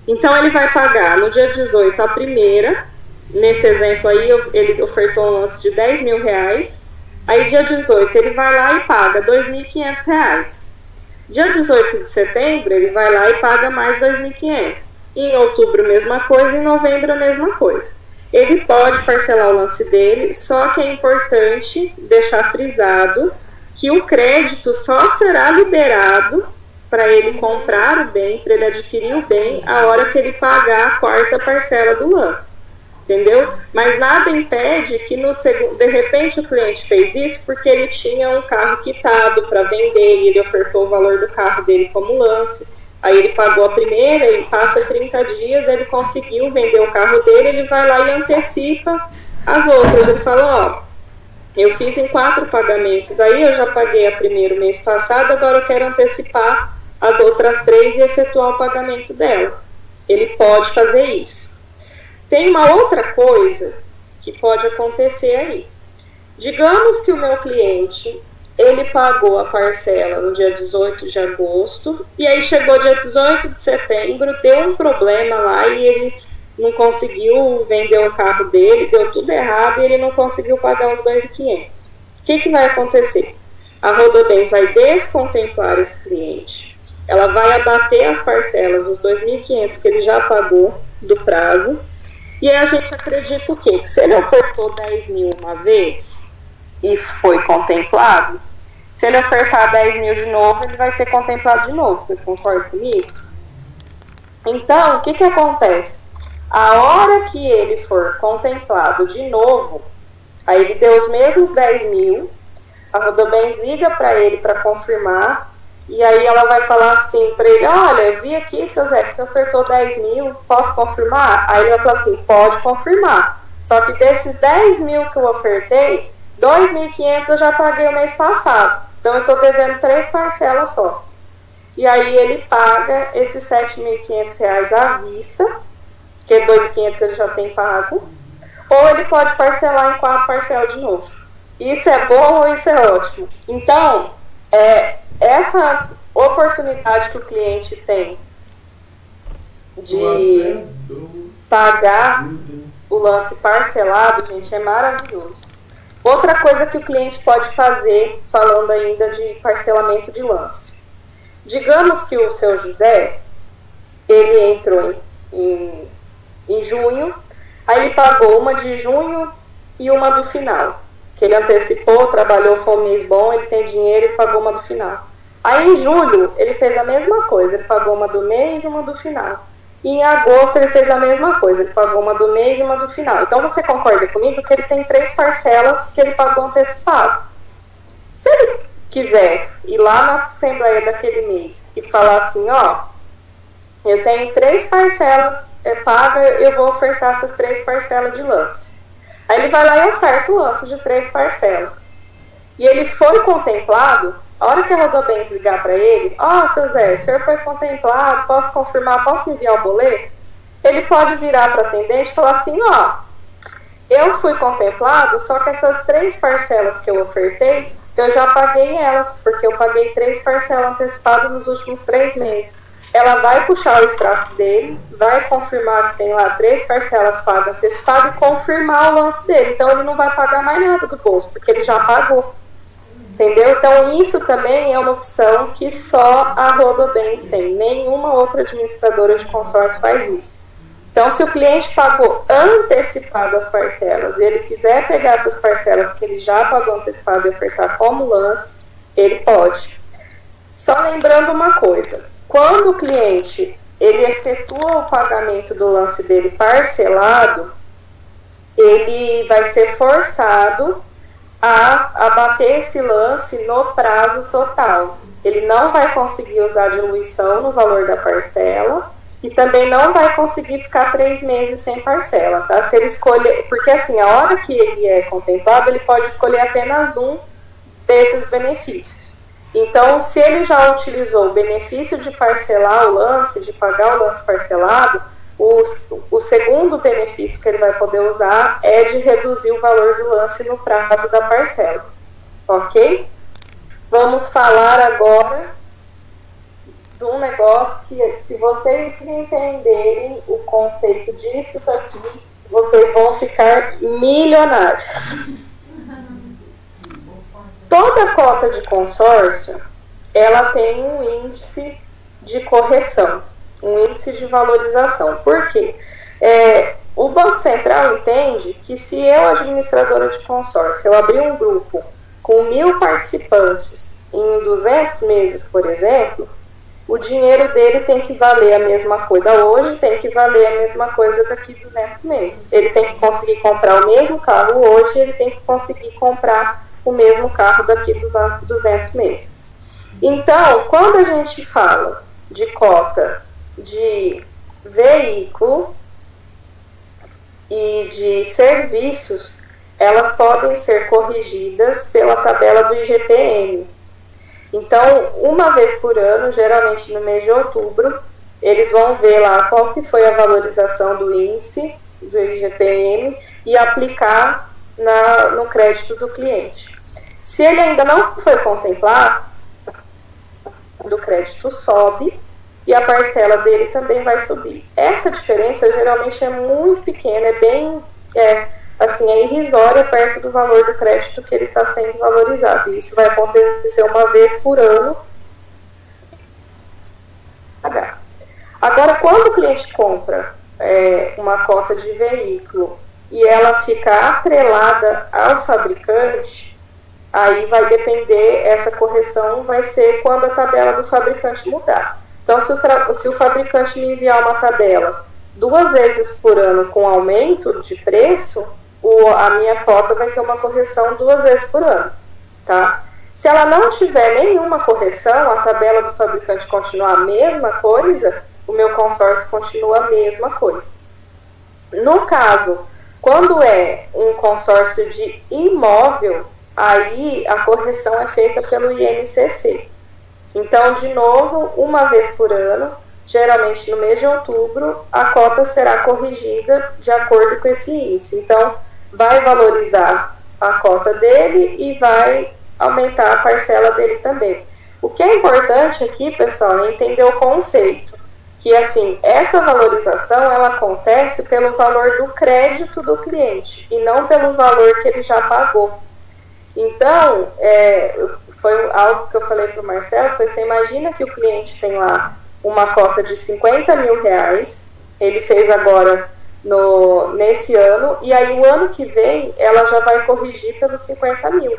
Então ele vai pagar no dia 18 a primeira. Nesse exemplo aí, ele ofertou um lance de R$10.000. Aí, dia 18, ele vai lá e paga R$2.500. Dia 18 de setembro, ele vai lá e paga mais R$2.500. Em outubro, mesma coisa. Em novembro, a mesma coisa. Ele pode parcelar o lance dele, só que é importante deixar frisado que o crédito só será liberado para ele comprar o bem, para ele adquirir o bem, a hora que ele pagar a 4ª parcela do lance. Entendeu? Mas nada impede que no segundo, de repente o cliente fez isso porque ele tinha um carro quitado para vender e ele ofertou o valor do carro dele como lance. Aí ele pagou a primeira e passa 30 dias, ele conseguiu vender o carro dele, ele vai lá e antecipa as outras. Ele fala, eu fiz em 4 pagamentos, aí eu já paguei a primeira mês passado, agora eu quero antecipar as outras 3 e efetuar o pagamento dela. Ele pode fazer isso. Tem uma outra coisa que pode acontecer aí. Digamos que o meu cliente, ele pagou a parcela no dia 18 de agosto, e aí chegou dia 18 de setembro, deu um problema lá e ele não conseguiu vender o carro dele, deu tudo errado e ele não conseguiu pagar os R$2.500. O que vai acontecer? A Rodobens vai descontemplar esse cliente, ela vai abater as parcelas, os R$2.500 que ele já pagou do prazo. E aí a gente acredita o quê? Que se ele ofertou 10 mil uma vez e foi contemplado, se ele ofertar 10 mil de novo, ele vai ser contemplado de novo. Vocês concordam comigo? Então, o que acontece? A hora que ele for contemplado de novo, Aí ele deu os mesmos 10 mil, a Rodobens liga para ele para confirmar, e aí ela vai falar assim para ele, olha, eu vi aqui, seu Zé, que você ofertou 10 mil, posso confirmar? Aí ele vai falar assim, pode confirmar. Só que desses 10 mil que eu ofertei, 2.500 eu já paguei o mês passado. Então eu estou devendo 3 parcelas só. E aí ele paga esses R$7.500 à vista, que 2.500 ele já tem pago, ou ele pode parcelar em 4 parcelas de novo. Isso é bom ou isso é ótimo? Então, essa oportunidade que o cliente tem de pagar o lance parcelado, gente, é maravilhoso. Outra coisa que o cliente pode fazer, falando ainda de parcelamento de lance. Digamos que o seu José, ele entrou em junho, aí ele pagou uma de junho e uma do final. Que ele antecipou, trabalhou, foi um mês bom, ele tem dinheiro e pagou uma do final. Aí em julho, ele fez a mesma coisa, ele pagou uma do mês e uma do final. E em agosto ele fez a mesma coisa, ele pagou uma do mês e uma do final. Então você concorda comigo que ele tem 3 parcelas que ele pagou antecipado. Se ele quiser ir lá na assembleia daquele mês e falar assim, ó, eu tenho 3 parcelas paga, eu vou ofertar essas 3 parcelas de lance. Aí ele vai lá e oferta o lance de 3 parcelas. E ele foi contemplado, a hora que a Rodobens ligar para ele, ó, seu Zé, o senhor foi contemplado, posso confirmar, posso enviar o boleto? Ele pode virar para o atendente e falar assim, ó, eu fui contemplado, só que essas 3 parcelas que eu ofertei, eu já paguei elas, porque eu paguei 3 parcelas antecipadas nos últimos 3 meses. Ela vai puxar o extrato dele, vai confirmar que tem lá 3 parcelas pagas antecipadas e confirmar o lance dele. Então ele não vai pagar mais nada do bolso, porque ele já pagou. Entendeu? Então isso também é uma opção que só a Rodobens tem. Nenhuma outra administradora de consórcio faz isso. Então se o cliente pagou antecipado as parcelas e ele quiser pegar essas parcelas que ele já pagou antecipado e ofertar como lance, ele pode. Só lembrando uma coisa. Quando o cliente ele efetua o pagamento do lance dele parcelado, ele vai ser forçado a abater esse lance no prazo total. Ele não vai conseguir usar diluição no valor da parcela e também não vai conseguir ficar 3 meses sem parcela, tá? Se ele escolher, porque assim, a hora que ele é contemplado, ele pode escolher apenas um desses benefícios. Então, se ele já utilizou o benefício de parcelar o lance, de pagar o lance parcelado, o segundo benefício que ele vai poder usar é de reduzir o valor do lance no prazo da parcela. Ok? Vamos falar agora de um negócio que, se vocês entenderem o conceito disso aqui, vocês vão ficar milionários. Toda cota de consórcio, ela tem um índice de correção, um índice de valorização. Por quê? O Banco Central entende que se eu, administradora de consórcio, eu abrir um grupo com 1.000 participantes em 200 meses, por exemplo, o dinheiro dele tem que valer a mesma coisa hoje, tem que valer a mesma coisa daqui a 200 meses. Ele tem que conseguir comprar o mesmo carro hoje, ele tem que conseguir comprar o mesmo carro daqui a 200 meses. Então, quando a gente fala de cota de veículo e de serviços, elas podem ser corrigidas pela tabela do IGPM. Então, uma vez por ano, geralmente no mês de outubro, eles vão ver lá qual que foi a valorização do índice do IGPM e aplicar no crédito do cliente. Se ele ainda não foi contemplado, o crédito sobe e a parcela dele também vai subir. Essa diferença geralmente é muito pequena, é bem irrisória perto do valor do crédito que ele está sendo valorizado. E isso vai acontecer uma vez por ano. Agora, quando o cliente compra uma cota de veículo e ela fica atrelada ao fabricante, aí vai depender, essa correção vai ser quando a tabela do fabricante mudar. Então, se o fabricante me enviar uma tabela 2 vezes por ano com aumento de preço, a minha cota vai ter uma correção 2 vezes por ano, tá? Se ela não tiver nenhuma correção, a tabela do fabricante continuar a mesma coisa, o meu consórcio continua a mesma coisa. No caso, quando é um consórcio de imóvel, aí a correção é feita pelo INCC. Então, de novo, uma vez por ano, geralmente no mês de outubro, a cota será corrigida de acordo com esse índice. Então, vai valorizar a cota dele e vai aumentar a parcela dele também. O que é importante aqui, pessoal, é entender o conceito, que assim, essa valorização ela acontece pelo valor do crédito do cliente e não pelo valor que ele já pagou. Então, foi algo que eu falei para o Marcelo, você imagina que o cliente tem lá uma cota de 50 mil reais, ele fez agora nesse ano, e aí o ano que vem ela já vai corrigir pelos 50 mil.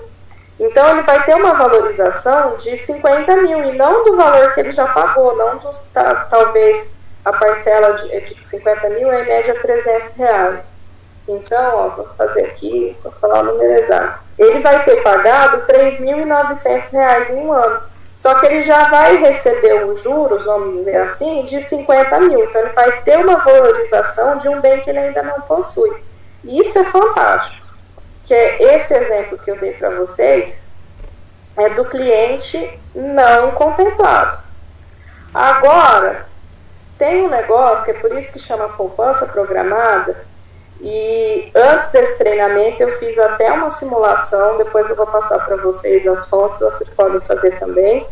Então, ele vai ter uma valorização de 50 mil e não do valor que ele já pagou, não dos, talvez a parcela de 50 mil é em média 300 reais. Então, ó, vou fazer aqui, vou falar o número exato. Ele vai ter pagado R$3.900 em um ano, só que ele já vai receber os juros, vamos dizer assim, de 50 mil. Então, ele vai ter uma valorização de um bem que ele ainda não possui. E isso é fantástico. Que é esse exemplo que eu dei para vocês, é do cliente não contemplado. Agora, tem um negócio que é por isso que chama poupança programada, e antes desse treinamento eu fiz até uma simulação, depois eu vou passar para vocês as fontes, vocês podem fazer também.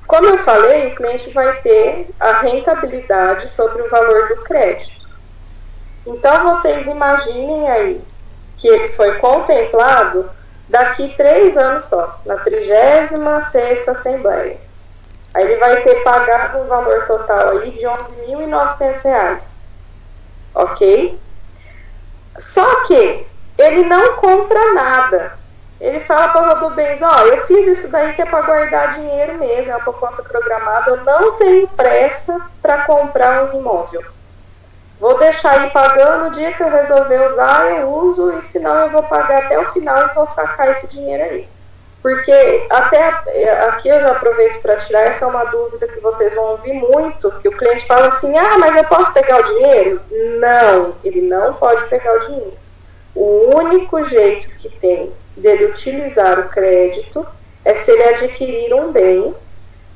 Como eu falei, o cliente vai ter a rentabilidade sobre o valor do crédito. Então, vocês imaginem aí, que ele foi contemplado daqui 3 anos só, na 36ª Assembleia. Aí ele vai ter pagado um valor total aí de R$11.900, ok? Só que ele não compra nada. Ele fala para o Rodobens, eu fiz isso daí que é para guardar dinheiro mesmo, é uma poupança programada, eu não tenho pressa para comprar um imóvel. Vou deixar aí pagando, o dia que eu resolver usar, eu uso, e senão eu vou pagar até o final e vou sacar esse dinheiro aí. Porque até aqui eu já aproveito para tirar, essa é uma dúvida que vocês vão ouvir muito, que o cliente fala assim, mas eu posso pegar o dinheiro? Não, ele não pode pegar o dinheiro. O único jeito que tem dele utilizar o crédito é se ele adquirir um bem,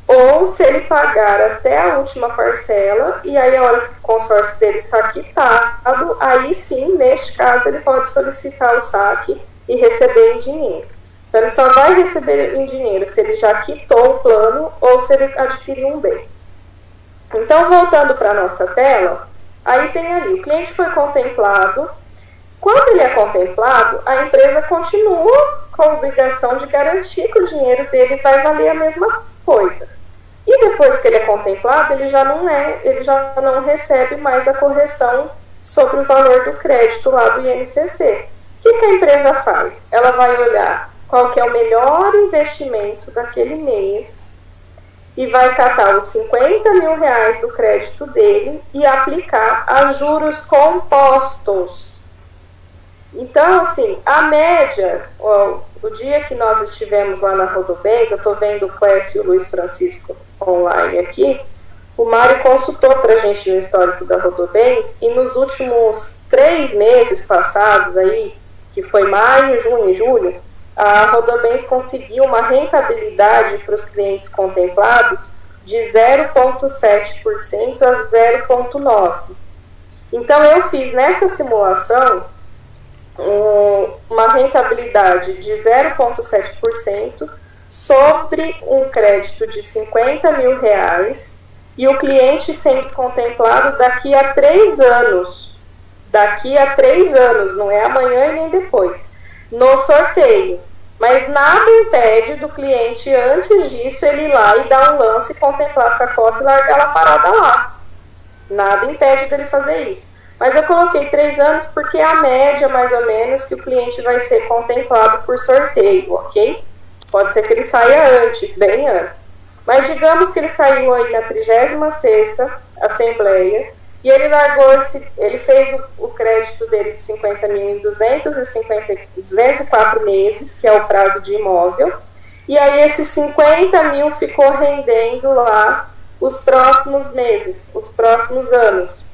ou se ele pagar até a última parcela, e aí a hora que o consórcio dele está quitado, aí sim, neste caso, ele pode solicitar o saque e receber em dinheiro. Então, ele só vai receber em dinheiro se ele já quitou o plano ou se ele adquiriu um bem. Então, voltando para a nossa tela, aí tem ali, o cliente foi contemplado. Quando ele é contemplado, a empresa continua com a obrigação de garantir que o dinheiro dele vai valer a mesma coisa. E depois que ele é contemplado, ele já não recebe mais a correção sobre o valor do crédito lá do INCC. O que a empresa faz? Ela vai olhar qual que é o melhor investimento daquele mês e vai catar os 50 mil reais do crédito dele e aplicar a juros compostos. Então, assim, a média, o dia que nós estivemos lá na Rodobens, eu estou vendo o Clécio e o Luiz Francisco online aqui, o Mário consultou para a gente no histórico da Rodobens, e nos últimos 3 meses passados aí, que foi maio, junho e julho, a Rodobens conseguiu uma rentabilidade para os clientes contemplados de 0,7% a 0,9%. Então, eu fiz nessa simulação uma rentabilidade de 0,7% sobre um crédito de 50 mil reais, e o cliente sendo contemplado daqui a 3 anos. Daqui a 3 anos, não é amanhã e nem depois, no sorteio. Mas nada impede do cliente, antes disso, ele ir lá e dar um lance, contemplar essa cota e largar ela parada lá. Nada impede dele fazer isso. Mas eu coloquei 3 anos porque é a média, mais ou menos, que o cliente vai ser contemplado por sorteio, ok? Pode ser que ele saia antes, bem antes. Mas digamos que ele saiu aí na 36ª Assembleia e ele largou ele fez o crédito dele de 50 mil em 204 meses, que é o prazo de imóvel, e aí esses 50 mil ficou rendendo lá os próximos meses, os próximos anos.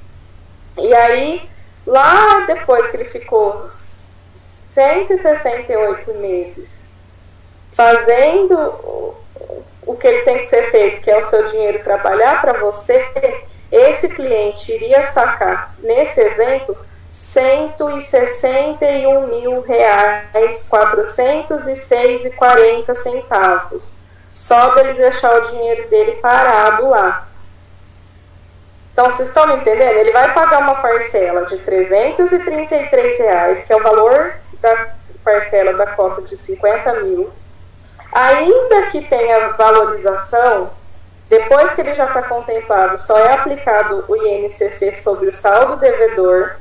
E aí, lá depois que ele ficou 168 meses fazendo o que ele tem que ser feito, que é o seu dinheiro trabalhar para você, esse cliente iria sacar, nesse exemplo, R$161.406,40, só dele deixar o dinheiro dele parado lá. Então, vocês estão me entendendo? Ele vai pagar uma parcela de R$333, que é o valor da parcela da cota de 50 mil. Ainda que tenha valorização, depois que ele já está contemplado, só é aplicado o INCC sobre o saldo devedor.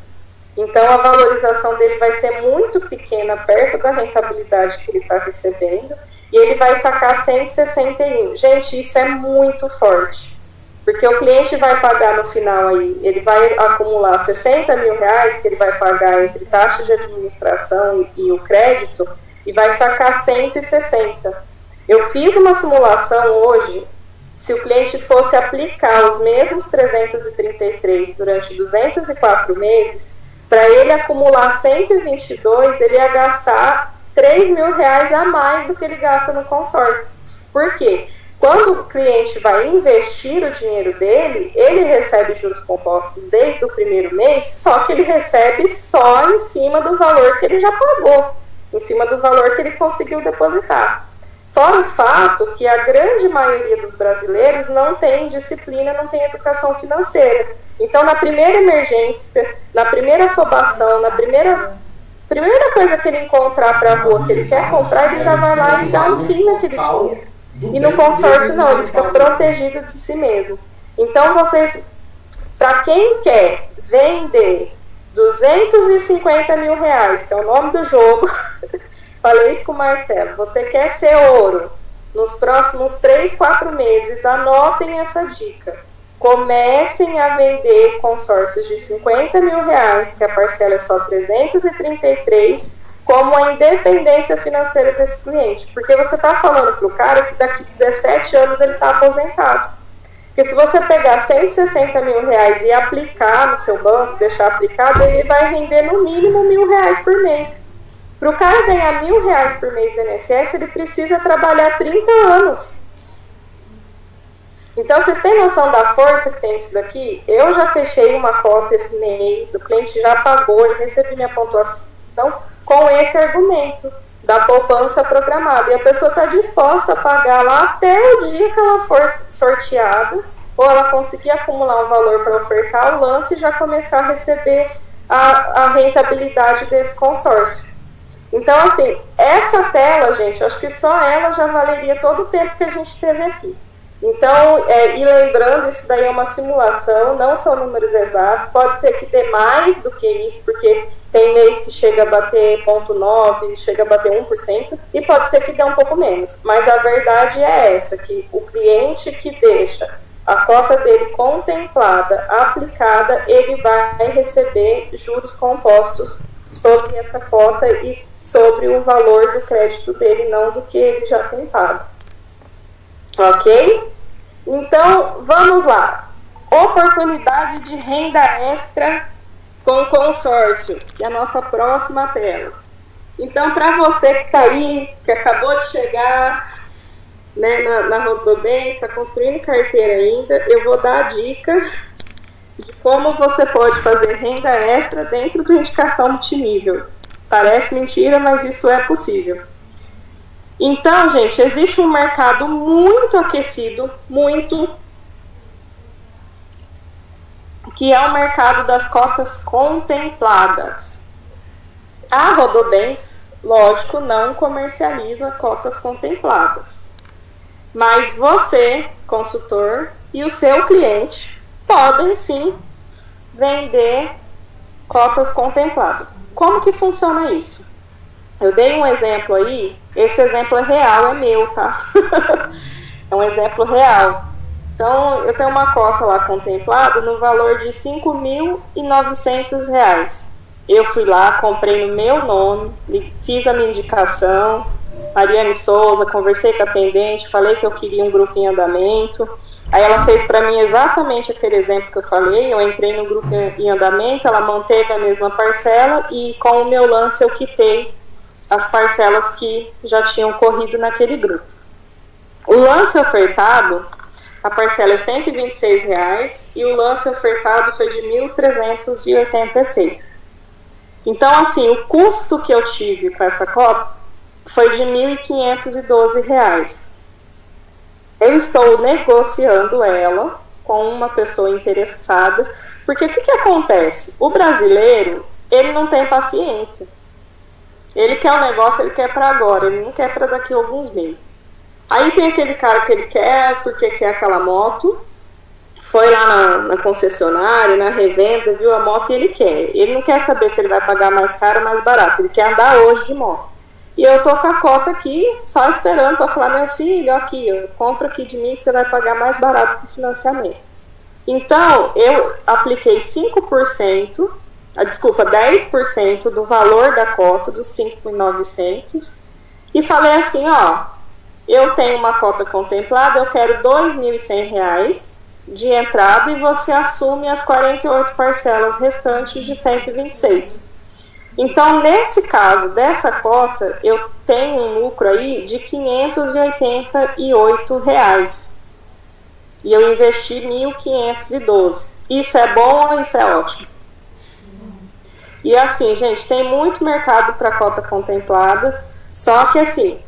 Então, a valorização dele vai ser muito pequena, perto da rentabilidade que ele está recebendo, e ele vai sacar 161. Gente, isso é muito forte. Porque o cliente vai pagar no final aí, ele vai acumular R$60 mil que ele vai pagar entre taxa de administração e o crédito, e vai sacar 160. Eu fiz uma simulação hoje, se o cliente fosse aplicar os mesmos 333 durante 204 meses, para ele acumular 122, ele ia gastar R$3 mil a mais do que ele gasta no consórcio. Por quê? Quando o cliente vai investir o dinheiro dele, ele recebe juros compostos desde o primeiro mês, só que ele recebe só em cima do valor que ele já pagou, em cima do valor que ele conseguiu depositar. Fora o fato que a grande maioria dos brasileiros não tem disciplina, não tem educação financeira. Então, na primeira emergência, na primeira afobação, na primeira coisa que ele encontrar para a rua que ele quer comprar, ele já vai lá e dá um fim naquele dinheiro. E no consórcio não, ele fica protegido de si mesmo. Então, vocês, para quem quer vender R$250 mil, que é o nome do jogo, falei isso com o Marcelo, você quer ser ouro nos próximos 3, 4 meses, anotem essa dica. Comecem a vender consórcios de R$50 mil, que a parcela é só 333, como a independência financeira desse cliente. Porque você está falando para o cara que daqui a 17 anos ele está aposentado. Porque se você pegar R$160 mil e aplicar no seu banco, deixar aplicado, ele vai render no mínimo R$1.000 por mês. Para o cara ganhar R$1.000 por mês do INSS, ele precisa trabalhar 30 anos. Então, vocês têm noção da força que tem isso daqui? Eu já fechei uma cota esse mês, o cliente já pagou, já recebi minha pontuação com esse argumento da poupança programada. E a pessoa está disposta a pagar lá até o dia que ela for sorteada, ou ela conseguir acumular um valor para ofertar o lance e já começar a receber a rentabilidade desse consórcio. Então, assim, essa tela, gente, acho que só ela já valeria todo o tempo que a gente teve aqui. Então, e lembrando, isso daí é uma simulação, não são números exatos, pode ser que dê mais do que isso, porque tem mês que chega a bater 0,9%, chega a bater 1%, e pode ser que dê um pouco menos. Mas a verdade é essa, que o cliente que deixa a cota dele contemplada, aplicada, ele vai receber juros compostos sobre essa cota e sobre o valor do crédito dele, não do que ele já tem pago. Ok? Então, vamos lá. Oportunidade de renda extra com consórcio, que é a nossa próxima tela. Então, para você que está aí, que acabou de chegar, né, na Rodobens, está construindo carteira ainda, eu vou dar a dica de como você pode fazer renda extra dentro do indicação multinível. Parece mentira, mas isso é possível. Então, gente, existe um mercado muito aquecido, que é o mercado das cotas contempladas. A Rodobens, lógico, não comercializa cotas contempladas. Mas você, consultor, e o seu cliente podem sim vender cotas contempladas. Como que funciona isso? Eu dei um exemplo aí, esse exemplo é real, é meu, tá? É um exemplo real. Então, eu tenho uma cota lá contemplada no valor de R$ 5.900. Eu fui lá, comprei no meu nome, fiz a minha indicação, Mariane Souza, conversei com a atendente, falei que eu queria um grupo em andamento. Aí ela fez para mim exatamente aquele exemplo que eu falei, eu entrei no grupo em andamento, ela manteve a mesma parcela e com o meu lance eu quitei as parcelas que já tinham corrido naquele grupo. O lance ofertado, a parcela é R$ 126 e o lance ofertado foi de R$ 1.386. Então, assim, o custo que eu tive com essa cota foi de R$ 1.512. Eu estou negociando ela com uma pessoa interessada, porque o que acontece? O brasileiro, ele não tem paciência. Ele quer um negócio, ele quer para agora, ele não quer para daqui a alguns meses. Aí tem aquele cara que ele quer, porque quer aquela moto, foi lá na concessionária, na revenda, viu a moto e ele quer. Ele não quer saber se ele vai pagar mais caro ou mais barato, ele quer andar hoje de moto. E eu tô com a cota aqui, só esperando para falar, meu filho, aqui, compra aqui de mim que você vai pagar mais barato que o financiamento. Então, eu apliquei 10% do valor da cota, dos 5.900, e falei assim, ó, eu tenho uma cota contemplada, eu quero R$ 2.100 de entrada e você assume as 48 parcelas restantes de 126. Então, nesse caso dessa cota, eu tenho um lucro aí de R$ 588. E eu investi R$ 1.512. Isso é bom ou isso é ótimo? E assim, gente, tem muito mercado para cota contemplada, só que assim,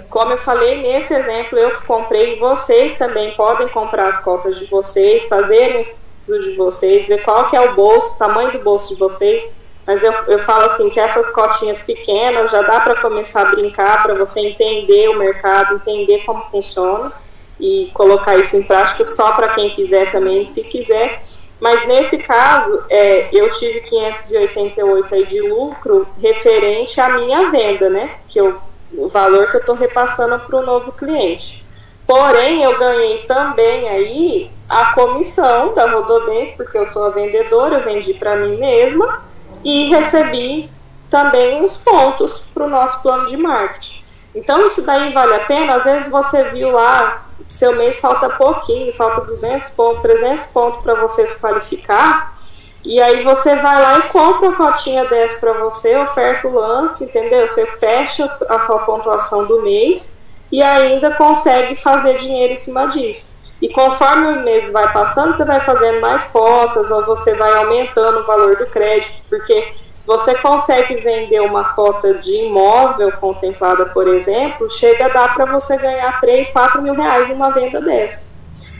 como eu falei, nesse exemplo eu que comprei, vocês também podem comprar as cotas de vocês, fazerem um estudo de vocês, ver qual que é o bolso, o tamanho do bolso de vocês, mas eu falo assim, que essas cotinhas pequenas já dá para começar a brincar, para você entender o mercado, entender como funciona e colocar isso em prática só para quem quiser também, se quiser. Mas nesse caso, eu tive 588 aí de lucro referente à minha venda, né? O valor que eu estou repassando para o novo cliente. Porém, eu ganhei também aí a comissão da Rodobens, porque eu sou a vendedora, eu vendi para mim mesma e recebi também uns pontos para o nosso plano de marketing. Então, isso daí vale a pena. Às vezes você viu lá, seu mês falta pouquinho, falta 200 pontos, 300 pontos para você se qualificar, e aí você vai lá e compra uma cotinha dessa para você, oferta o lance, entendeu? Você fecha a sua pontuação do mês e ainda consegue fazer dinheiro em cima disso. E conforme o mês vai passando, você vai fazendo mais cotas ou você vai aumentando o valor do crédito, porque se você consegue vender uma cota de imóvel contemplada, por exemplo, chega a dar para você ganhar 3, 4 mil reais numa venda dessa.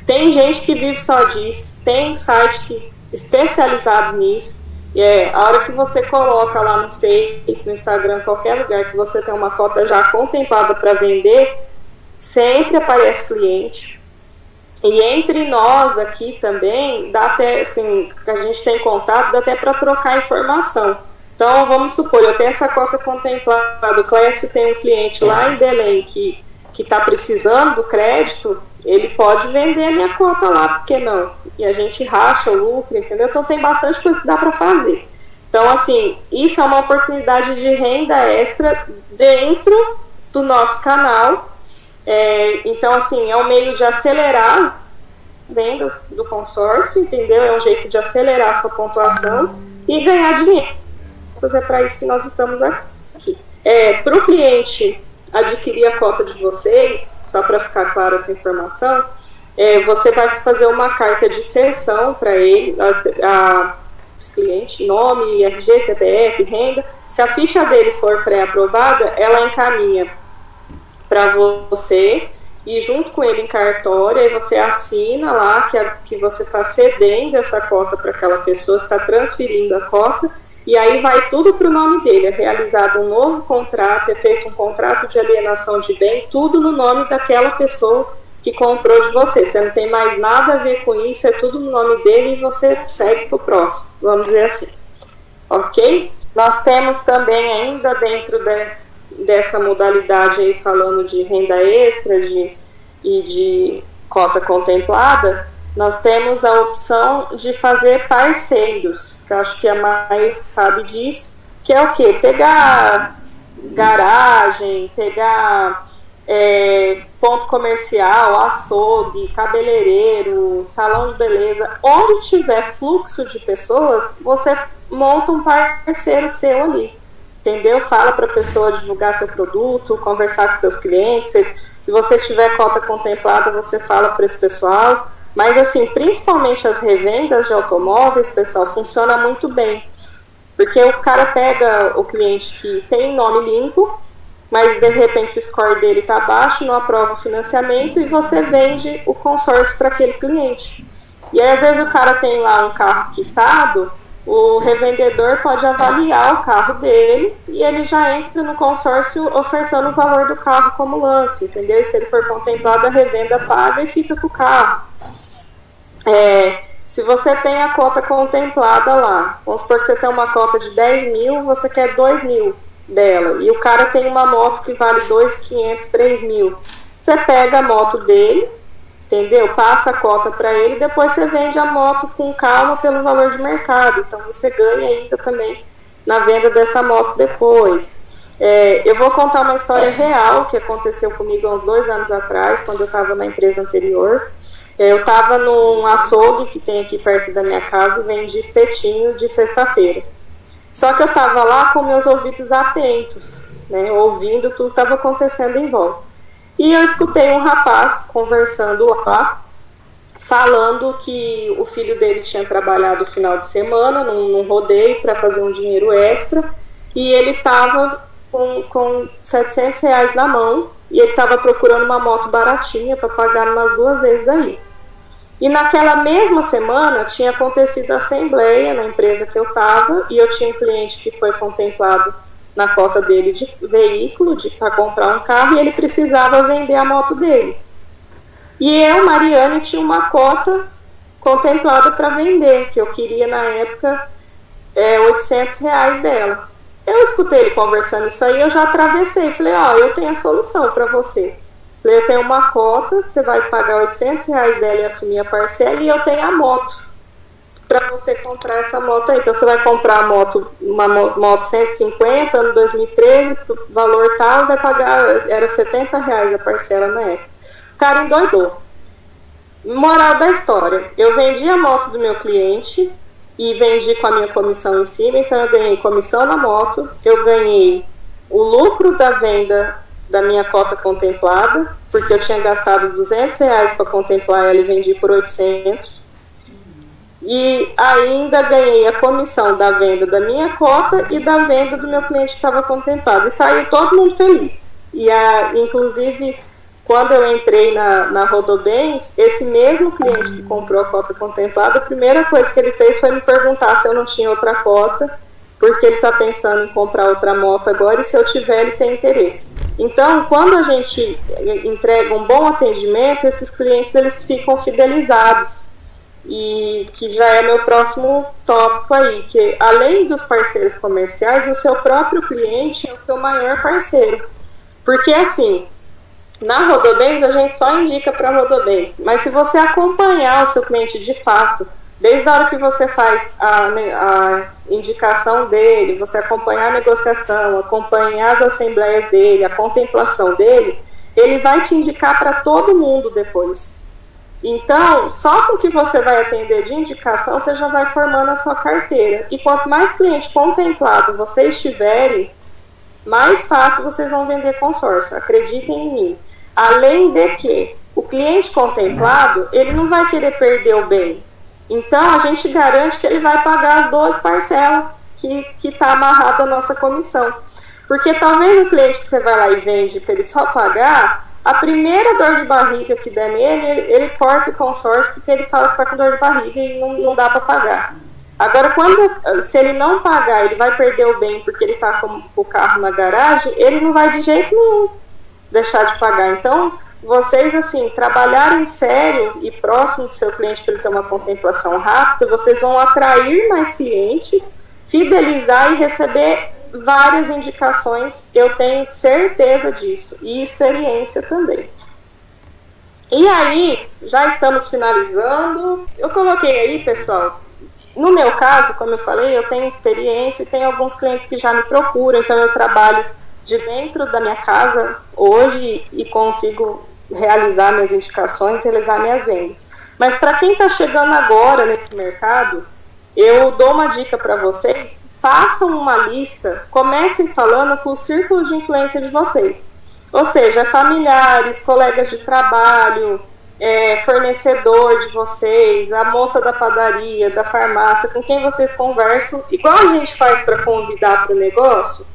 Tem gente que vive só disso, tem site especializado nisso. A hora que você coloca lá no Face, no Instagram, qualquer lugar que você tem uma cota já contemplada para vender, sempre aparece cliente. E entre nós aqui também, dá até, assim, que a gente tem contato, dá até para trocar informação. Então, vamos supor, eu tenho essa cota contemplada, o Clécio tem um cliente lá em Belém que está precisando do crédito, ele pode vender a minha cota lá, por que não? E a gente racha o lucro, entendeu? Então, tem bastante coisa que dá para fazer. Então, assim, isso é uma oportunidade de renda extra dentro do nosso canal. Então, assim, é um meio de acelerar as vendas do consórcio, entendeu? É um jeito de acelerar a sua pontuação e ganhar dinheiro. Então, é para isso que nós estamos aqui. Para o cliente adquirir a cota de vocês, só para ficar clara essa informação, você vai fazer uma carta de cessão para ele, esse cliente, nome, RG, CPF, renda. Se a ficha dele for pré-aprovada, ela encaminha para você e junto com ele em cartório, aí você assina lá que você está cedendo essa cota para aquela pessoa, está transferindo a cota, e aí vai tudo para o nome dele, é realizado um novo contrato, é feito um contrato de alienação de bem, tudo no nome daquela pessoa que comprou de você. Você não tem mais nada a ver com isso, é tudo no nome dele e você segue para o próximo, vamos dizer assim. Ok? Nós temos também ainda dentro dessa modalidade aí, falando de renda extra e de cota contemplada, nós temos a opção de fazer parceiros, que eu acho que a mais sabe disso, que é o quê? Pegar garagem, pegar ponto comercial, açougue, cabeleireiro, salão de beleza, onde tiver fluxo de pessoas, você monta um parceiro seu ali, entendeu? Fala para a pessoa divulgar seu produto, conversar com seus clientes, se você tiver cota contemplada, você fala para esse pessoal, mas assim, principalmente as revendas de automóveis, pessoal, funciona muito bem, porque o cara pega o cliente que tem nome limpo, mas de repente o score dele está baixo, não aprova o financiamento e você vende o consórcio para aquele cliente. E aí, às vezes, o cara tem lá um carro quitado, o revendedor pode avaliar o carro dele e ele já entra no consórcio ofertando o valor do carro como lance, entendeu? E se ele for contemplado, a revenda paga e fica com o carro. Se você tem a cota contemplada lá, vamos supor que você tem uma cota de 10 mil, você quer 2 mil dela, e o cara tem uma moto que vale 2.500, 3 mil, você pega a moto dele, entendeu? Passa a cota para ele, depois você vende a moto com calma pelo valor de mercado, então você ganha ainda também na venda dessa moto depois. Eu vou contar uma história real que aconteceu comigo há uns 2 anos atrás, quando eu estava na empresa anterior. Eu estava num açougue que tem aqui perto da minha casa e vendi espetinho de sexta-feira. Só que eu estava lá com meus ouvidos atentos, né, ouvindo tudo que estava acontecendo em volta. E eu escutei um rapaz conversando lá, falando que o filho dele tinha trabalhado no final de semana num rodeio para fazer um dinheiro extra, e ele estava com R$700 na mão, e ele estava procurando uma moto baratinha para pagar umas 2 vezes aí. E naquela mesma semana tinha acontecido a assembleia na empresa que eu estava, e eu tinha um cliente que foi contemplado na cota dele de veículo para comprar um carro, e ele precisava vender a moto dele. E eu, Mariane, tinha uma cota contemplada para vender, que eu queria na época R$800 dela. Eu escutei ele conversando isso aí, eu já atravessei, falei, eu tenho a solução para você. Eu tenho uma cota, você vai pagar R$800 dela e assumir a parcela, e eu tenho a moto para você comprar essa moto aí. Então você vai comprar a moto, uma moto 150, ano 2013, valor tal, vai pagar, era R$70 a parcela na época. O cara endoidou. Moral da história, eu vendi a moto do meu cliente e vendi com a minha comissão em cima, então eu ganhei comissão na moto, eu ganhei o lucro da venda da minha cota contemplada, porque eu tinha gastado R$200 para contemplar ela e vendi por 800. E ainda ganhei a comissão da venda da minha cota e da venda do meu cliente que estava contemplado. E saiu todo mundo feliz. E inclusive, quando eu entrei na Rodobens, esse mesmo cliente que comprou a cota contemplada, a primeira coisa que ele fez foi me perguntar se eu não tinha outra cota, porque ele está pensando em comprar outra moto agora, e se eu tiver, ele tem interesse. Então, quando a gente entrega um bom atendimento, esses clientes eles ficam fidelizados, e que já é meu próximo tópico aí, que além dos parceiros comerciais, o seu próprio cliente é o seu maior parceiro, porque assim, na Rodobens a gente só indica para Rodobens, mas se você acompanhar o seu cliente de fato, desde a hora que você faz a indicação dele, você acompanhar a negociação, acompanhar as assembleias dele, a contemplação dele, ele vai te indicar para todo mundo depois. Então, só com o que você vai atender de indicação, você já vai formando a sua carteira. E quanto mais cliente contemplado vocês tiverem, mais fácil vocês vão vender consórcio. Acreditem em mim. Além de que o cliente contemplado, ele não vai querer perder o bem. Então, a gente garante que ele vai pagar as 12 parcelas que está amarrada a nossa comissão. Porque talvez o cliente que você vai lá e vende para ele só pagar, a primeira dor de barriga que der nele, ele corta o consórcio porque ele fala que está com dor de barriga e não dá para pagar. Agora, se ele não pagar, ele vai perder o bem porque ele está com o carro na garagem, ele não vai de jeito nenhum deixar de pagar. Então, vocês, assim, trabalharem sério e próximo do seu cliente para ele ter uma contemplação rápida, vocês vão atrair mais clientes, fidelizar e receber várias indicações, eu tenho certeza disso, e experiência também. E aí, já estamos finalizando. Eu coloquei aí, pessoal, no meu caso, como eu falei, eu tenho experiência e tenho alguns clientes que já me procuram, então eu trabalho de dentro da minha casa hoje e consigo realizar minhas indicações, realizar minhas vendas. Mas para quem está chegando agora nesse mercado, eu dou uma dica para vocês: façam uma lista, comecem falando com o círculo de influência de vocês. Ou seja, familiares, colegas de trabalho, fornecedor de vocês, a moça da padaria, da farmácia, com quem vocês conversam, igual a gente faz para convidar para o negócio.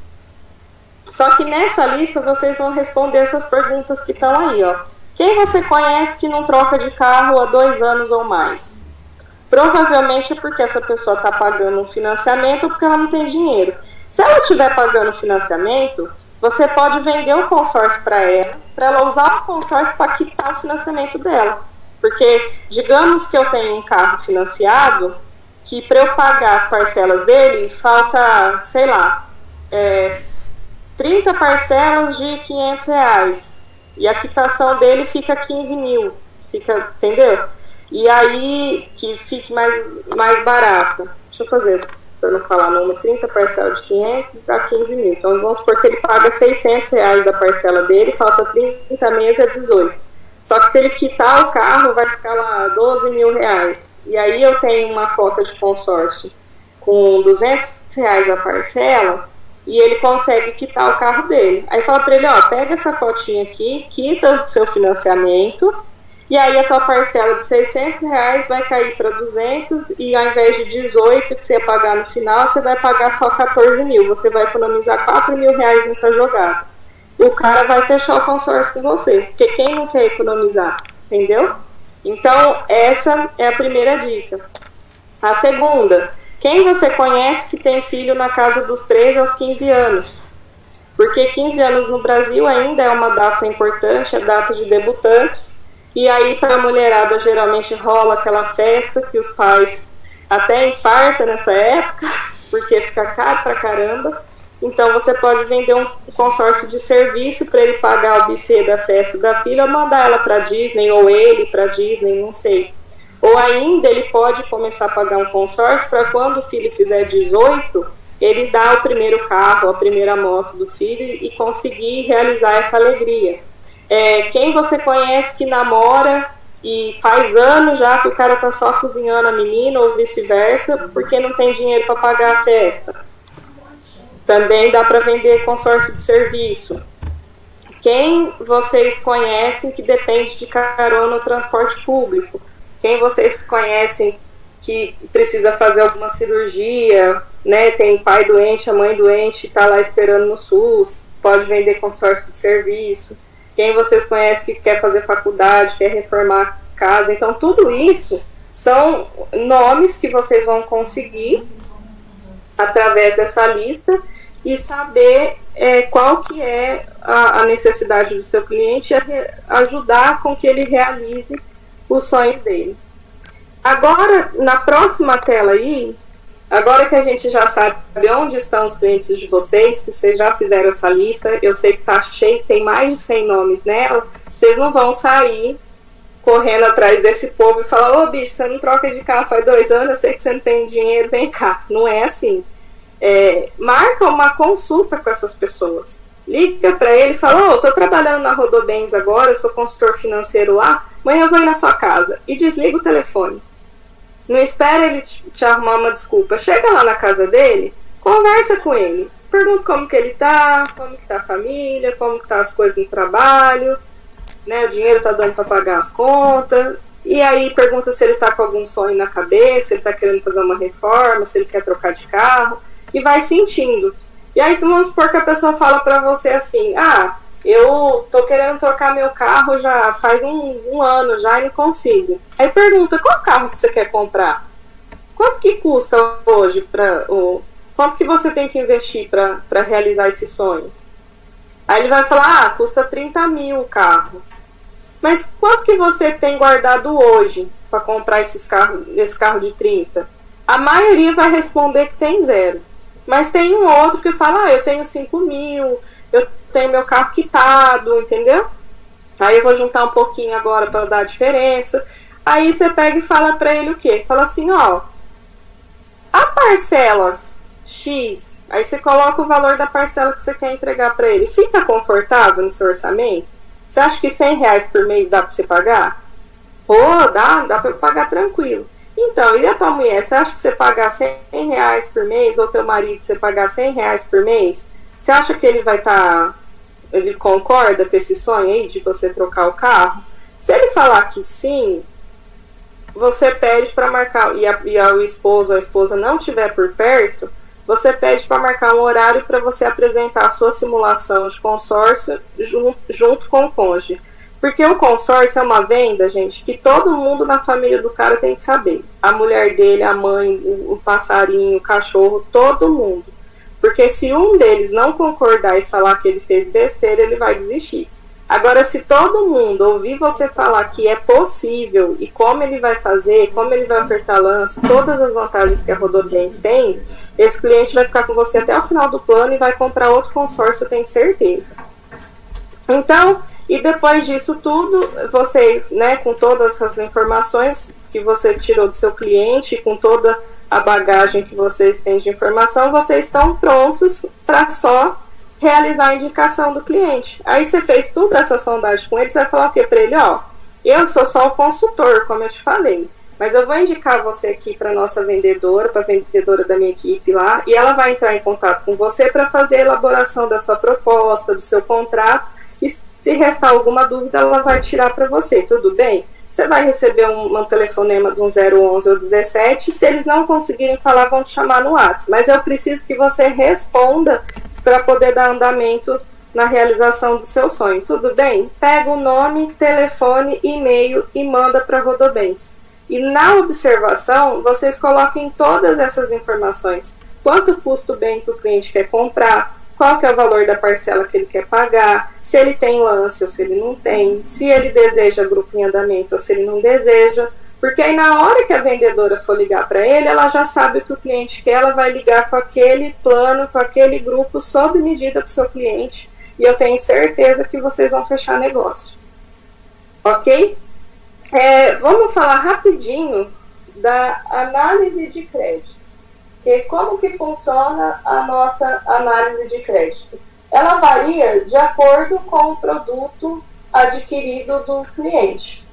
Só que nessa lista vocês vão responder essas perguntas que estão aí, ó. Quem você conhece que não troca de carro há 2 anos ou mais? Provavelmente é porque essa pessoa está pagando um financiamento ou porque ela não tem dinheiro. Se ela estiver pagando financiamento, você pode vender um consórcio para ela usar o consórcio para quitar o financiamento dela. Porque, digamos que eu tenho um carro financiado, que para eu pagar as parcelas dele, falta, sei lá, 30 parcelas de R$500. E a quitação dele fica 15 mil. Fica, entendeu? E aí, que fique mais barato. Deixa eu fazer, para não falar número, 30 parcelas de 500 dá 15 mil. Então, vamos supor que ele paga R$600 da parcela dele, falta 30 meses, é 18. Só que para ele quitar o carro, vai ficar lá 12 mil reais. E aí eu tenho uma cota de consórcio com R$200 a parcela, e ele consegue quitar o carro dele. Aí fala para ele, ó, pega essa cotinha aqui, quita o seu financiamento, e aí a tua parcela de R$600 vai cair para 200, e ao invés de 18 que você ia pagar no final, você vai pagar só 14 mil. Você vai economizar 4 mil reais nessa jogada. O cara vai fechar o consórcio com você, porque quem não quer economizar, entendeu? Então, essa é a primeira dica. A segunda: quem você conhece que tem filho na casa dos 13 aos 15 anos? Porque 15 anos no Brasil ainda é uma data importante, a data de debutantes. E aí, para a mulherada, geralmente rola aquela festa que os pais até infartam nessa época, porque fica caro pra caramba. Então, você pode vender um consórcio de serviço para ele pagar o buffet da festa da filha, ou mandar ela para Disney, ou ele para Disney, não sei. Ou ainda ele pode começar a pagar um consórcio para quando o filho fizer 18, ele dar o primeiro carro, a primeira moto do filho e conseguir realizar essa alegria. Quem você conhece que namora e faz anos já que o cara tá só cozinhando a menina ou vice-versa porque não tem dinheiro para pagar a festa? Também dá para vender consórcio de serviço. Quem vocês conhecem que depende de carona no transporte público? Quem vocês conhecem que precisa fazer alguma cirurgia, né? Tem pai doente, a mãe doente, está lá esperando no SUS, pode vender consórcio de serviço. Quem vocês conhecem que quer fazer faculdade, quer reformar casa. Então, tudo isso são nomes que vocês vão conseguir através dessa lista e saber qual que é a necessidade do seu cliente e ajudar com que ele realize o sonho dele. Agora, na próxima tela aí, agora que a gente já sabe onde estão os clientes de vocês, que vocês já fizeram essa lista, eu sei que tá cheio, tem mais de 100 nomes nela, vocês não vão sair correndo atrás desse povo e falar: ô bicho, você não troca de carro faz 2 anos, eu sei que você não tem dinheiro, vem cá. Não é assim. Marca uma consulta com essas pessoas. Liga para ele e fala: tô trabalhando na Rodobens agora, eu sou consultor financeiro lá, amanhã eu vou ir na sua casa. E desliga o telefone. Não espera ele te arrumar uma desculpa. Chega lá na casa dele, conversa com ele. Pergunta como que ele tá, como que tá a família, como que tá as coisas no trabalho, né? O dinheiro tá dando para pagar as contas. E aí pergunta se ele tá com algum sonho na cabeça, se ele tá querendo fazer uma reforma, se ele quer trocar de carro. E vai sentindo. E aí vamos supor que a pessoa fala para você assim: eu tô querendo trocar meu carro já faz um ano já e não consigo. Aí pergunta: qual carro que você quer comprar? Quanto que custa hoje? Quanto que você tem que investir para realizar esse sonho? Aí ele vai falar: custa 30 mil o carro. Mas quanto que você tem guardado hoje para comprar esse carro de 30? A maioria vai responder que tem 0. Mas tem um outro que fala: eu tenho 5 mil, eu tenho meu carro quitado, entendeu? Aí eu vou juntar um pouquinho agora para dar a diferença. Aí você pega e fala para ele o quê? Fala assim, ó, a parcela X, aí você coloca o valor da parcela que você quer entregar para ele. Fica confortável no seu orçamento? Você acha que R$ 100 por mês dá para você pagar? Pô, dá para pagar tranquilo. Então, e a tua mulher? Você acha que você pagar R$ 100 por mês, ou teu marido, você pagar R$ 100 por mês, você acha que ele vai estar... ele concorda com esse sonho aí de você trocar o carro? Se ele falar que sim, você pede para marcar, e o esposo ou a esposa não estiver por perto, você pede para marcar um horário para você apresentar a sua simulação de consórcio junto com o cônjuge. Porque o consórcio é uma venda, gente, que todo mundo na família do cara tem que saber. A mulher dele, a mãe, o passarinho, o cachorro, todo mundo. Porque se um deles não concordar e falar que ele fez besteira, ele vai desistir. Agora, se todo mundo ouvir você falar que é possível e como ele vai fazer, como ele vai ofertar lance, todas as vantagens que a Rodobens tem, esse cliente vai ficar com você até o final do plano e vai comprar outro consórcio, eu tenho certeza. Então, e depois disso tudo, vocês, né, com todas as informações que você tirou do seu cliente, com toda a bagagem que vocês têm de informação, vocês estão prontos para só realizar a indicação do cliente. Aí você fez toda essa sondagem com ele, você vai falar o que para ele? Ó, eu sou só o consultor, como eu te falei, mas eu vou indicar você aqui para nossa vendedora, para a vendedora da minha equipe lá, e ela vai entrar em contato com você para fazer a elaboração da sua proposta, do seu contrato, e se restar alguma dúvida, ela vai tirar para você, tudo bem? Você vai receber um telefonema de um 011 ou 17, se eles não conseguirem falar, vão te chamar no WhatsApp, mas eu preciso que você responda para poder dar andamento na realização do seu sonho, tudo bem? Pega o nome, telefone, e-mail e manda para a Rodobens. E na observação, vocês coloquem todas essas informações. Quanto custa o bem que o cliente quer comprar, qual que é o valor da parcela que ele quer pagar, se ele tem lance ou se ele não tem, se ele deseja grupo em andamento ou se ele não deseja, porque aí na hora que a vendedora for ligar para ele, ela já sabe o que o cliente quer, ela vai ligar com aquele plano, com aquele grupo sob medida para o seu cliente, e eu tenho certeza que vocês vão fechar negócio. Ok? Vamos falar rapidinho da análise de crédito. E como que funciona a nossa análise de crédito? Ela varia de acordo com o produto adquirido do cliente.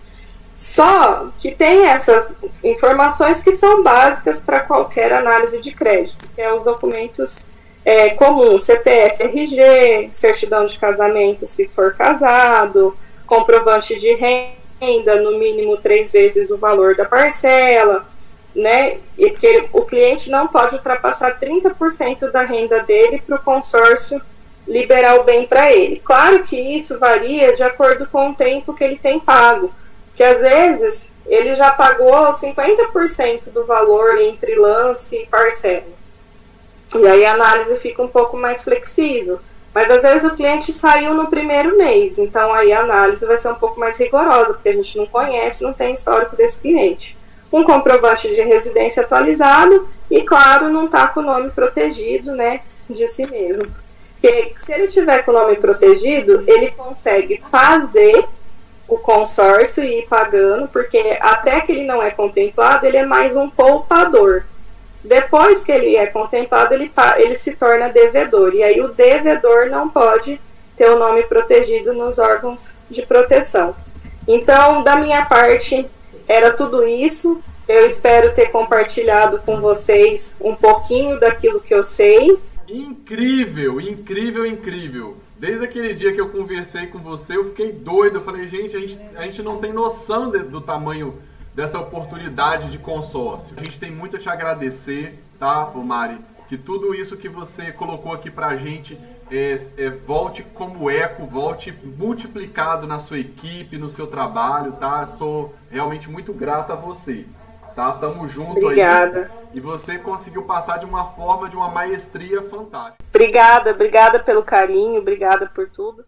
Só que tem essas informações que são básicas para qualquer análise de crédito, que é os documentos comuns, CPF, RG, certidão de casamento se for casado, comprovante de renda, no mínimo 3 vezes o valor da parcela, né? E porque o cliente não pode ultrapassar 30% da renda dele para o consórcio liberar o bem para ele. Claro que isso varia de acordo com o tempo que ele tem pago, que às vezes ele já pagou 50% do valor entre lance e parcela. E aí a análise fica um pouco mais flexível. Mas às vezes o cliente saiu no primeiro mês, então aí a análise vai ser um pouco mais rigorosa, porque a gente não conhece, não tem histórico desse cliente. Um comprovante de residência atualizado e, claro, não está com o nome protegido, né, de si mesmo. Porque se ele tiver com o nome protegido, ele consegue fazer o consórcio e ir pagando, porque até que ele não é contemplado, ele é mais um poupador. Depois que ele é contemplado, ele se torna devedor. E aí o devedor não pode ter o nome protegido nos órgãos de proteção. Então, da minha parte, era tudo isso. Eu espero ter compartilhado com vocês um pouquinho daquilo que eu sei. Incrível, incrível, incrível. Desde aquele dia que eu conversei com você, eu fiquei doido. Eu falei, gente, a gente não tem noção do tamanho dessa oportunidade de consórcio. A gente tem muito a te agradecer, tá, Mari? Que tudo isso que você colocou aqui pra gente volte como eco, volte multiplicado na sua equipe, no seu trabalho, tá? Sou realmente muito grato a você, tá? Tamo junto. Obrigada. Aí. E você conseguiu passar de uma forma, de uma maestria fantástica. Obrigada pelo carinho, obrigada por tudo.